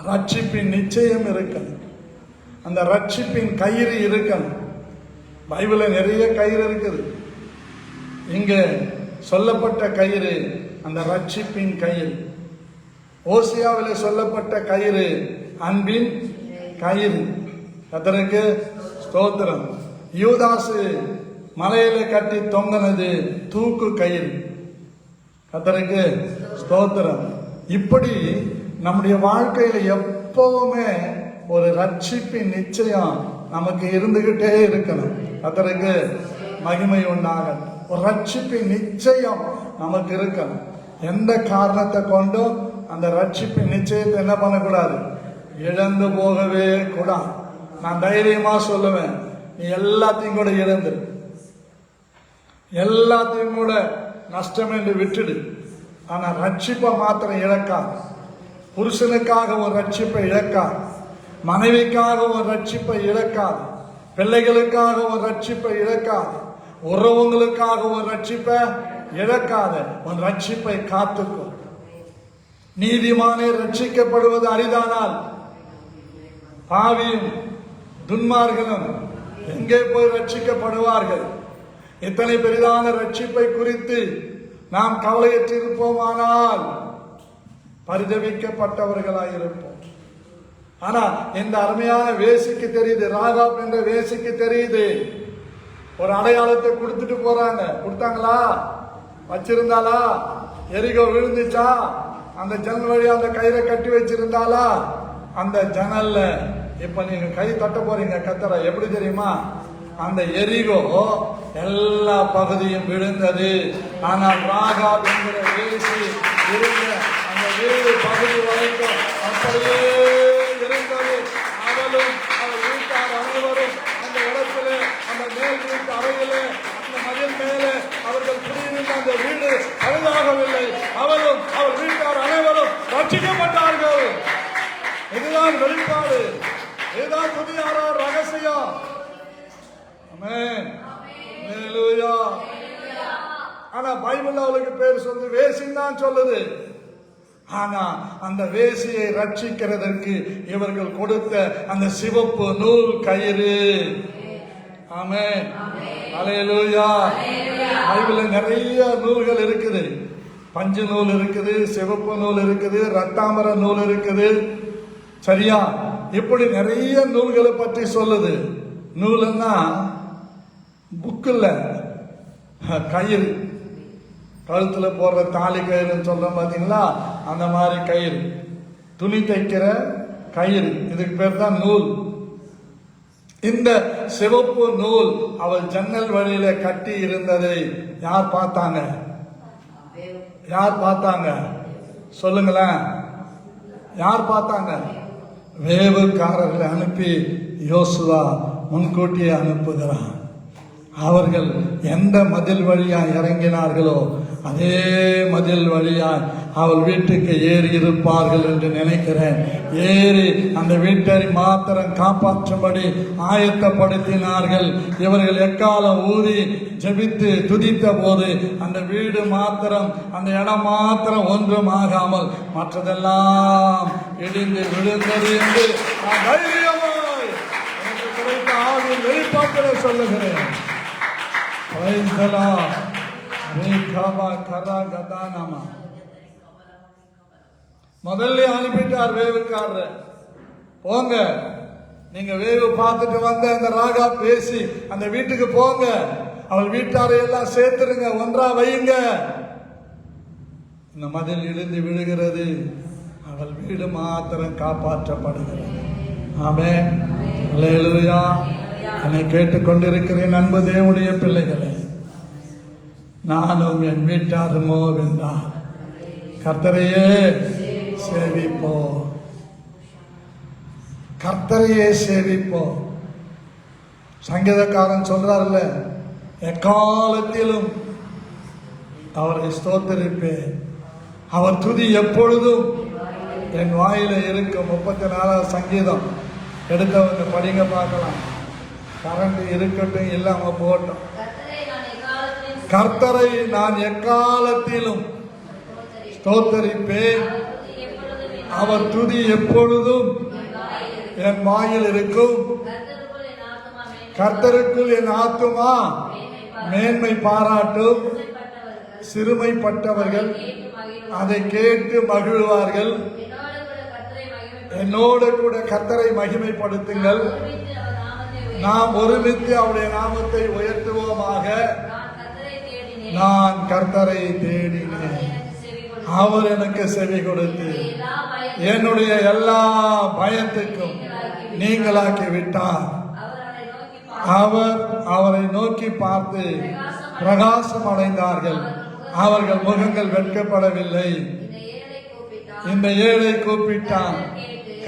ரட்சிப்பின் நிச்சயம் இருக்கணும். அந்த ரட்சிப்பின் கயிறு இருக்கணும். பைபிள்ல நிறைய கயிறு இருக்குது. இங்க சொல்லப்பட்ட கயிறு அந்த ரட்சிப்பின் கயிறு. ஓசியாவில் சொல்லப்பட்ட கயிறு அன்பின் கயிறு. கர்த்தருக்கு ஸ்தோத்திரம். யூதாசு மலையில கட்டி தொங்கினது தூக்கு கயிறு. கர்த்தருக்கு ஸ்தோத்திரம். இப்படி நம்முடைய வாழ்க்கையில எப்பவுமே ஒரு ரட்சிப்பின் நிச்சயம் நமக்கு இருந்துகிட்டே இருக்கணும். கர்த்தருக்கு மகிமை உண்டாகும். ஒரு ரட்சிப்பின் நிச்சயம் நமக்கு இருக்கணும். எந்த காரணத்தை கொண்டும் அந்த ரட்சிப்பின் நிச்சயத்தை என்ன பண்ணக்கூடாது? இழந்து போகவே கூடாது. நான் தைரியமா சொல்லுவேன், நீ எல்லாத்தையும் கூட இழந்து, எல்லாத்தையும் கூட நஷ்டம் என்று விட்டுடு. ஆனா ரட்சிப்பை மாத்திரம் இழக்காது. புருஷனுக்காக ஒரு ரட்சிப்பை இழக்காது, மனைவிக்காக ஒரு ரட்சிப்பை இழக்காது, பிள்ளைகளுக்காக ஒரு ரட்சிப்பை இழக்காது, உறவுகளுக்காக ஒரு ரட்சிப்பை இழக்காத உன் ரட்சிப்பை காத்துக்கும். நீதிமானே ரட்சிக்கப்படுவது அரிதானால் பாவியும் துன்மார்களும் எங்கே போய் ரட்சிக்கப்படுவார்கள்? இத்தனை பெரிதான ரட்சிப்பை குறித்து நாம் கவலையற்றிருப்போமானால் பரிதவிக்கப்பட்டவர்களாயிருப்போம். ஆனா இந்த அருமையான வேசிக்கு தெரியுது, ராகாப் என்ற வேசிக்கு தெரியுது, ஒரு அடையாளத்தை கொடுத்துட்டு போறாங்க. கொடுத்தாங்களா? வச்சிருந்தாளா? எரிகோ விழுந்துச்சா? அந்த ஜன்னல் வழியா அந்த கயிறை கட்டி வச்சிருந்தாளா? அந்த ஜன்னல்ல இப்ப நீங்க கை தட்ட போறீங்க கத்தரை, எப்படி தெரியுமா? அந்த எரிகோ எல்லா பகுதியும் விழுந்தது. ஆனால் ராகாப் என்கிற வேசி இருந்த அந்த வீடு பகுதி வரைக்கும் அப்படியே இருந்தது. அவளும் அவள் வீட்டார் அனைவரும் அந்த கண்டு அழுதாகவில்லை. அவரும் அவர் வீட்டார் அனைவரும் ரட்சிக்கப்பட்டார்கள். இதுதான் வெளிப்பாடு, இதுதான் துதியாரார் ரகசியம். ஆமென். அல்லேலூயா. ஆனா பைபிள் அவளுக்கு பேர் சொல்லு வேசின்னு தான் சொல்லுது. ஆனா அந்த வேசியை ரட்சிக்கிறதற்கு இவர்கள் கொடுத்த அந்த சிவப்பு நூல் கயிறு. ஆமென். அல்லேலூயா. பைபிள்ல நிறைய நூல்கள் இருக்குது. பஞ்சு நூல் இருக்குது, சிவப்பு நூல் இருக்குது, ரத்தாமர நூல் இருக்குது. சரியா? இப்படி நிறைய நூல்களை பற்றி சொல்லுது. நூல்னா புக்குல கயிறு, கழுத்துல போடுற தாலி கயிறுன்னு சொல்றோம் பாத்தீங்களா, அந்த மாதிரி கயிறு, துணி தைக்கிற கயிறு, இதுக்கு பேர் தான் நூல். இந்த சிவப்பு நூல் அவள் ஜன்னல் வழியில கட்டி இருந்ததை யார் பார்த்தாங்க? யார் பார்த்தாங்க சொல்லுங்களேன்? யார் பார்த்தாங்க? வேவுக்காரர்களை அனுப்பி யோசுவா முன்கூட்டியே அனுப்புகிறான். அவர்கள் எந்த மதில் வழியாய் இறங்கினார்களோ அதே மதில் வழியாய் அவள் வீட்டுக்கு ஏறி இருப்பார்கள் என்று நினைக்கிறேன். ஏறி அந்த வீட்டை மாத்திரம் காப்பாற்றும்படி ஆயத்தப்படுத்தினார்கள். இவர்கள் எக்காலம் ஊதி ஜெபித்து துதித்த போது அந்த வீடு மாத்திரம், அந்த இடம் மாத்திரம் ஒன்றும் ஆகாமல் மற்றதெல்லாம் இடிந்து விழுந்தது என்று தைரியமாய் எனக்கு கிடைத்த ஆவின் வெளிப்பாட்டில் சொல்லுகிறேன். முதல்ல அனுப்பிட்டார் வேவுக்காரர், போங்க நீங்க வேவு பார்த்துட்டு வந்த அந்த ராகா பேசி அந்த வீட்டுக்கு போங்க, அவள் வீட்டாரை எல்லாம் சேர்த்துருங்க, ஒன்றா வையுங்க. இந்த மதில் இடிந்து விழுகிறது, அவள் வீடு மாத்திரம் காப்பாற்றப்படுகிறது. ஆமென். அல்லேலூயா. என்னை கேட்டுக்கொண்டிருக்கிறேன் அன்பு தேவனுடைய பிள்ளைகளே, நானும் என் வீட்டாருமோ என்றார் கர்த்தரையே சேவிப்போ, கர்த்தரையே சேவிப்போ. சங்கீதக்காரன் சொல்றாருல்ல, எக்காலத்திலும் அவரை ஸ்தோத்தரிப்பேன், அவர் துதி எப்பொழுதும் என் வாயில இருக்கும். 34 சங்கீதம் எடுத்தவங்க படிங்க பார்க்கலாம். கரண்ட் இருக்கட்டும் இல்லாம போட்டோம். கர்த்தரை நான் எக்காலத்திலும் ஸ்தோத்தரிப்பேன், அவர் துதி எப்பொழுதும் என் வாயில் இருக்கும். கர்த்தருக்குள் என் ஆத்துமா மேன்மை பாராட்டும். சிறுமைப்பட்டவர்கள் அதை கேட்டு மகிழ்வார்கள். என்னோடு கூட கர்த்தரை மகிமைப்படுத்துங்கள். நாம் ஒருமித்து அவருடைய நாமத்தை உயர்த்துவோமாக. நான் கர்த்தரை தேடினேன், அவர் எனக்கு செவி கொடுத்து என்னுடைய எல்லா பயத்துக்கும் நீங்களாக்கி விட்டார். அவர் அவரை நோக்கி பார்த்து பிரகாசம் அடைந்தார்கள், அவர்கள் முகங்கள் வெட்கப்படவில்லை. இந்த ஏழை கூப்பிட்டான்,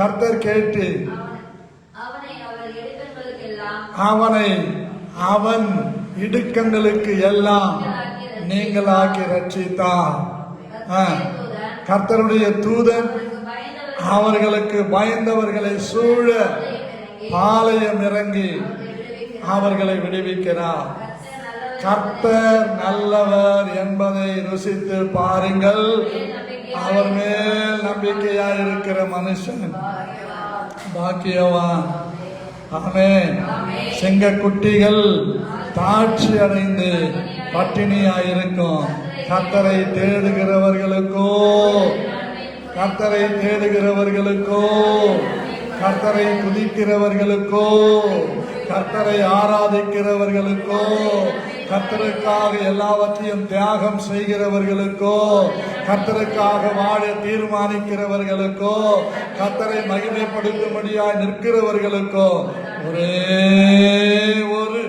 கர்த்தர் கேட்டு அவனை அவன் இடுக்கங்களுக்கு எல்லாம் நீங்களாக்கி ரட்சித்தார். கர்த்தருடைய தூதன் அவர்களுக்கு பயந்தவர்களை சூழ பாளையம் இறங்கி அவர்களை விடுவிக்கிறார். கர்த்தர் நல்லவர் என்பதை ருசித்து பாருங்கள். அவர் மேல் நம்பிக்கையாயிருக்கிற மனுஷன் பாக்கியவான். ஆமென். சிங்கக்குட்டிகள் தாட்சி அடைந்து பட்டினியாயிருக்கும். கர்த்தரை தேடுகிறவர்களுக்கோ, கர்த்தரை தேடுகிறவர்களுக்கோ, கர்த்தரை துதிக்கிறவர்களுக்கோ, கர்த்தரை ஆராதிக்கிறவர்களுக்கோ, கர்த்தருக்காக எல்லாவற்றையும் தியாகம் செய்கிறவர்களுக்கோ, கர்த்தருக்காக வாழ தீர்மானிக்கிறவர்களுக்கோ, கர்த்தரை மகிமைப்படுத்தும்படியாய் நிற்கிறவர்களுக்கோ ஒரே ஒரு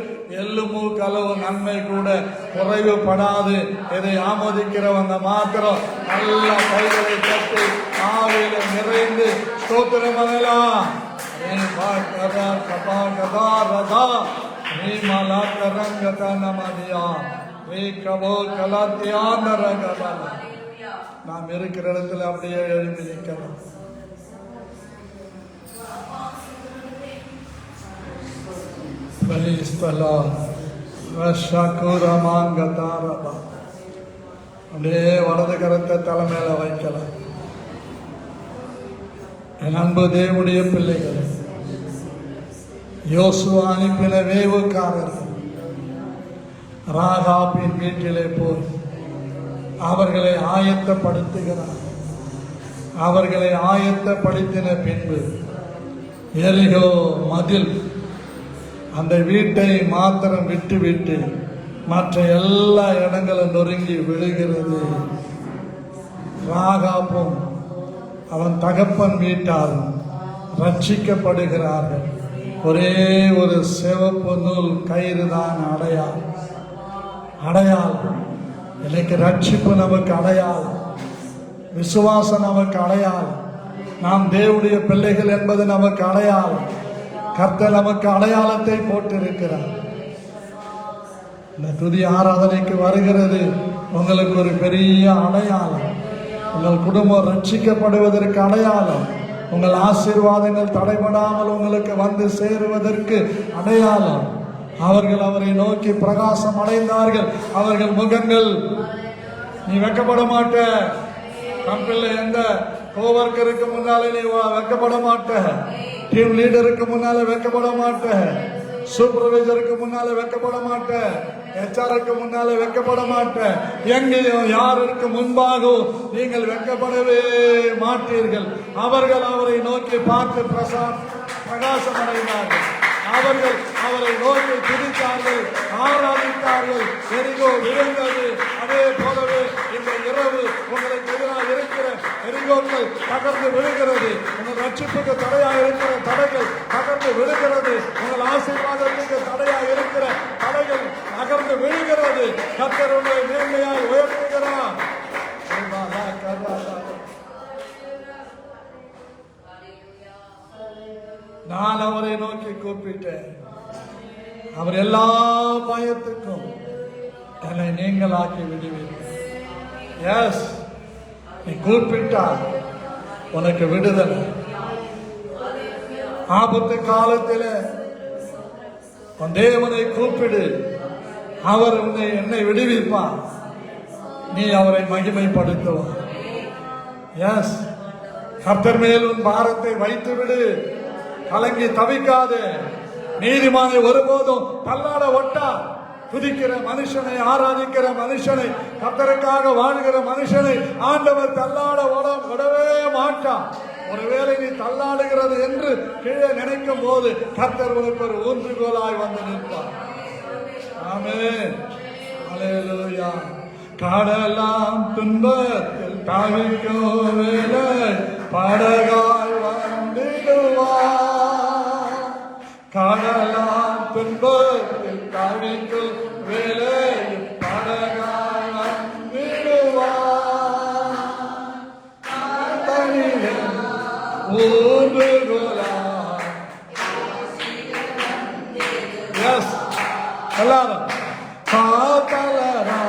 எள்ளுமூ களவு நன்மை கூட குறைவுபடாது. இதை ஆமோதிக்கிறவங்க மாத்திரம் நல்ல கைகளை தட்டி ஆவியில நிறைந்து ஸ்தோத்திரம் பண்ணலாம். நாம் இருக்கிற இடத்துல அப்படியே எழுப்பி நிற்கலாம். அப்படியே வலது கரத்தை தலைமையில வைக்கலாம். என் அன்பு தேவனுடைய பிள்ளைகள், யோசுவா அனுப்பின வேவுக்காரர்கள் ராகாபின் வீட்டிலே போய் அவர்களை ஆயத்தப்படுத்துகிறார். அவர்களை ஆயத்தப்படுத்தின பின்பு எரிகோ மதில் அந்த வீட்டை மாத்திரம் விட்டுவிட்டு மற்ற எல்லா இடங்களும் நொறுங்கி விழுகிறது. ராகாப்பும் அவன் தகப்பன் வீட்டாரும் ரட்சிக்கப்படுகிறார்கள். ஒரே ஒரு சிவப்பு நூல் கயிறு தான் அடையாளம். இன்னைக்கு ரட்சிப்பு நமக்கு அடையாளம், விசுவாசம் நமக்கு அடையாளம், நாம் தேவனுடைய பிள்ளைகள் என்பது நமக்கு அடையாளம். கர்த்தர் நமக்கு அடையாளத்தை போட்டிருக்கிறார். இந்த துதி ஆராதனைக்கு வருகிறது உங்களுக்கு ஒரு பெரிய அடையாளம். உங்கள் குடும்பம் ரட்சிக்கப்படுவதற்கு அடையாளம். உங்கள் ஆசீர்வாதங்கள் தடைபடாமல் உங்களுக்கு வந்து சேருவதற்கு அடையாளம். அவர்கள் அவரை நோக்கி பிரகாசம் அடைந்தார்கள். அவர்கள் முகங்கள், நீ வெட்கப்பட மாட்ட. கம்பெனியில் எந்த கோவர்க்கருக்கு முன்னாலே நீ வெட்கப்பட மாட்ட. டீம் லீடருக்கு முன்னால வெட்கப்பட மாட்ட. சூப்பர்வைசருக்கு முன்னால வெட்கப்பட மாட்ட. HR-க்கு முன்னால வெட்கப்பட மாட்ட. எங்கேயும் யாருக்கு முன்பாக நீங்கள் வெட்கப்படவே மாட்டீர்கள். அவர்கள் அவரை நோக்கி பார்த்து பிரகாசம் அடைந்தார்கள். அவர்கள் அவரை நோக்கி துதித்தார்கள், ஆராதித்தார்கள். எரிகோ விழுந்தது. அதே போலவே இந்த இரவு உங்களுக்கு எதிராக இருக்கிற எரிகோக்கள் தகர்ந்து விழுகிறது. உங்கள் ரட்சிப்புக்கு தடையாக இருக்கிற தடைகள் தகர்ந்து விழுகிறது. உங்கள் ஆசீர்வாதத்துக்கு தடையாக இருக்கிற தடைகள் நகர்ந்து விழுகிறது. கர்த்தர் உங்களை நேர்மையாய் உயர்த்துகிறார். நான் அவரை நோக்கி கூப்பிட்டேன். அவர் எல்லா பயத்துக்கும் என்னை நீங்கள் ஆக்கி விடுவீர்கள். எஸ், நீ கூப்பிட்டால் உனக்கு விடுதலை. ஆபத்து காலத்தில் உன் தேவனை கூப்பிடு, அவர் என்னை விடுவிப்பார். நீ அவரை மகிமைப்படுத்துவார். எஸ், கர்த்தர் மேல் உன் பாரத்தை வைத்து விடு. கலங்கி தவிக்காதே. நீதிமானை ஒருபோதும் தள்ளாட ஒட்டா. துதிக்கிற மனுஷனை, ஆராதிக்கிற மனுஷனை, கர்த்தருக்காக வாழ்கிற மனுஷனை ஆண்டவர் தள்ளாட விடவே மாட்டான். ஒருவேளை நீ தள்ளாடுகிறது என்று கீழே நினைக்கும் போது கர்த்தர் உனக்கு ஒரு ஊன்றுகோலாய் வந்து நிற்பார். ஆமென், அல்லேலூயா. கடலாம் துன்பத்தில் தவிக்கும் வேளை படகாய் வந்திடுவார். கடலாம் துன்பத்தில் தவிக்கும் வேளை படகாய் வந்திடுவார். தனியே ஊன்றுகோலாய். எஸ், எல்லாரும் காத்தலரா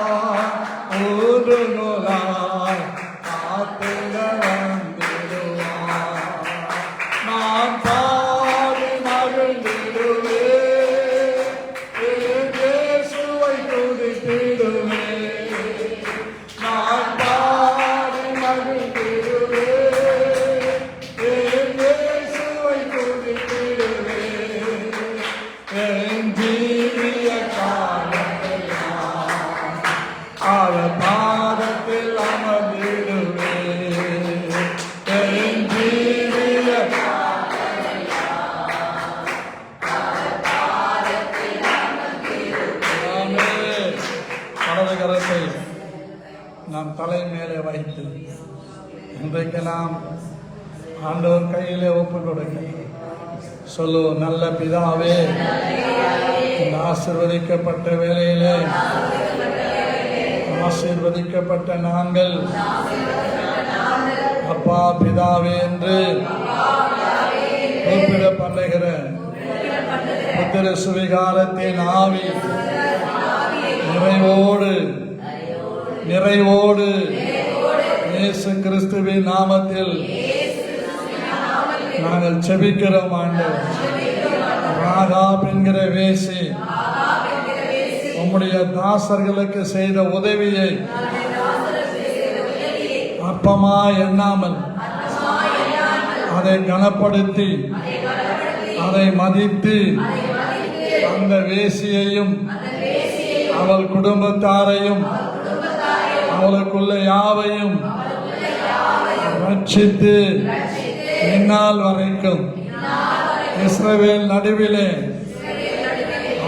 ஊன்றுகோலாய் காத்திட வந்திடுவார். நான் பாடி மகிழ்ந்திடுவே, இயேசுவை துதித்திடுவே. நான் பாடி மகிழ்ந்திடுவே, இயேசுவை துதித்திடுவே. என் ஜீவிய காலமெல்லாம் அவர் பாதத்தில் அமர்ந்திடுவே. என் ஜீவிய வலது கரத்தை நாம் தலை மேலே வைத்து இன்றைக்கு நாம் ஆண்டவர் கையிலே ஒப்பு கொடுக்க சொல்லுவோம். நல்ல பிதாவே, இந்த ஆசீர்வதிக்கப்பட்ட வேளையிலே ஆசீர்வதிக்கப்பட்ட நாங்கள் அப்பா பிதாவே என்று கூப்பிட பண்ணுகிற புத்திர சுவிகாரத்தின் ஆவி நிறைவோடு நிறைவோடு இயேசு கிறிஸ்துவின் நாமத்தில் நாங்கள் செபிக்கிறோம் ஆண்டவர். ராகாப் என்கிற வேசி உம்முடைய தாசர்களுக்கு செய்த உதவியை அப்பமா எண்ணாமல் அதை கனப்படுத்தி அதை மதித்து அந்த வேசியையும் அவள் குடும்பத்தாரையும் அவளுக்குள்ள யாவையும் ரட்சித்து இந்நாள் வரைக்கும் இஸ்ரவேல் நடுவிலே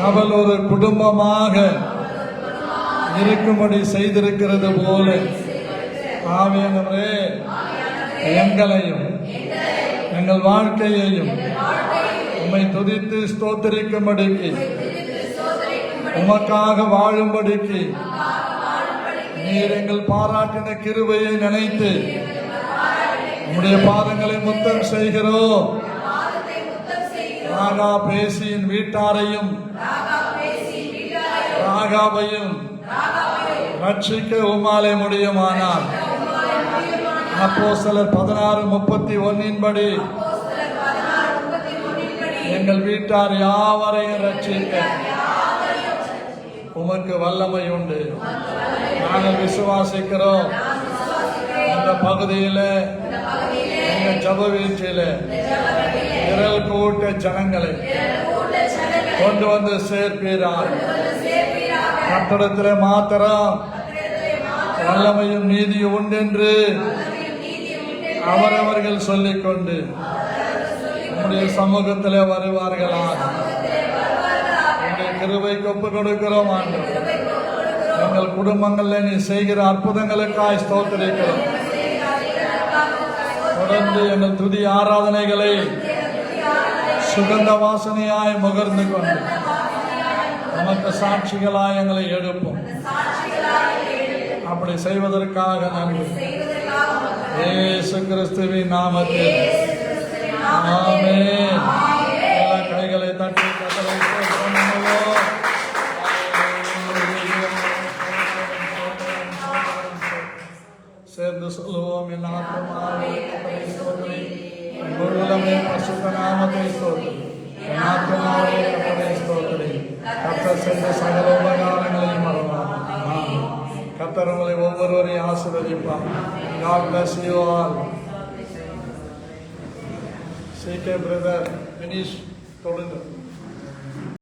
அவள் ஒரு குடும்பமாக இருக்கும்படி செய்திருக்கிறது போல ஆவியானவரே எங்களையும் எங்கள் வாழ்க்கையையும் உம்மை துதித்து ஸ்தோத்திரிக்கும்படிக்கு உமக்காக வாழும்படிக்கு நீர் எங்கள் பாராட்டின கிருபையை நினைத்து உம்முடைய பாதங்களை முத்தம் செய்கிறோம். ராகாப் வேசியின் வீட்டாரையும் ராகாபையும் ரட்சிக்க உம்மாலே முடியுமானால் அப்போஸ்தலர் 16:31 படி எங்கள் வீட்டார் யாவரையும் ரட்சிக்க உமக்கு வல்லமை உண்டு. நாங்கள் விசுவாசிக்கிறோம். இந்த பகுதியில் எங்கள் ஜப வீழ்ச்சியில் திரள் கூட்ட ஜனங்களை கொண்டு வந்து சேர்ப்பீரார். கட்டடத்தில் மாத்திரம் வல்லமையும் நீதியும் உண்டென்று அவரவர்கள் சொல்லிக்கொண்டு உங்களுடைய சமூகத்தில் வருவார்களாக உங்களுடைய கிருபைக்கு ஒப்பு கொடுக்கிறோம் ஆண்டவர். எங்கள் குடும்பங்களில் நீ செய்கிற அற்புதங்களுக்காய் ஸ்தோத்திரிக்கிறோம். தொடர்ந்து எங்கள் துதி ஆராதனைகளை சுகந்த வாசனையாய் முகர்ந்து கொண்டு நமக்கு சாட்சிகளாய் எங்களை எழுப்பும். அப்படி செய்வதற்காக நன்றி. இயேசு கிறிஸ்துவின் நாமத்தில் ஆமென். எல்லா கைகளை தட்டி கர்த்தரை ஸ்தோத்திரிப்போம். சேர்ந்து சொல்லுவோம். என் ஆத்துமாவே கர்த்தரை ஸ்தோத்திரி, என் உள்ளமே பரிசுத்த நாமத்தை ஸ்தோத்திரி. என் ஆத்துமாவே கர்த்தரை ஸ்தோத்திரி, கர்த்தர் செய்த சகல உபகாரங்களையும் மறவாதே. கர்த்தர் உங்களை ஒவ்வொருவரையும் ஆசீர்வதிப்பார். God bless you all. CK brother finish.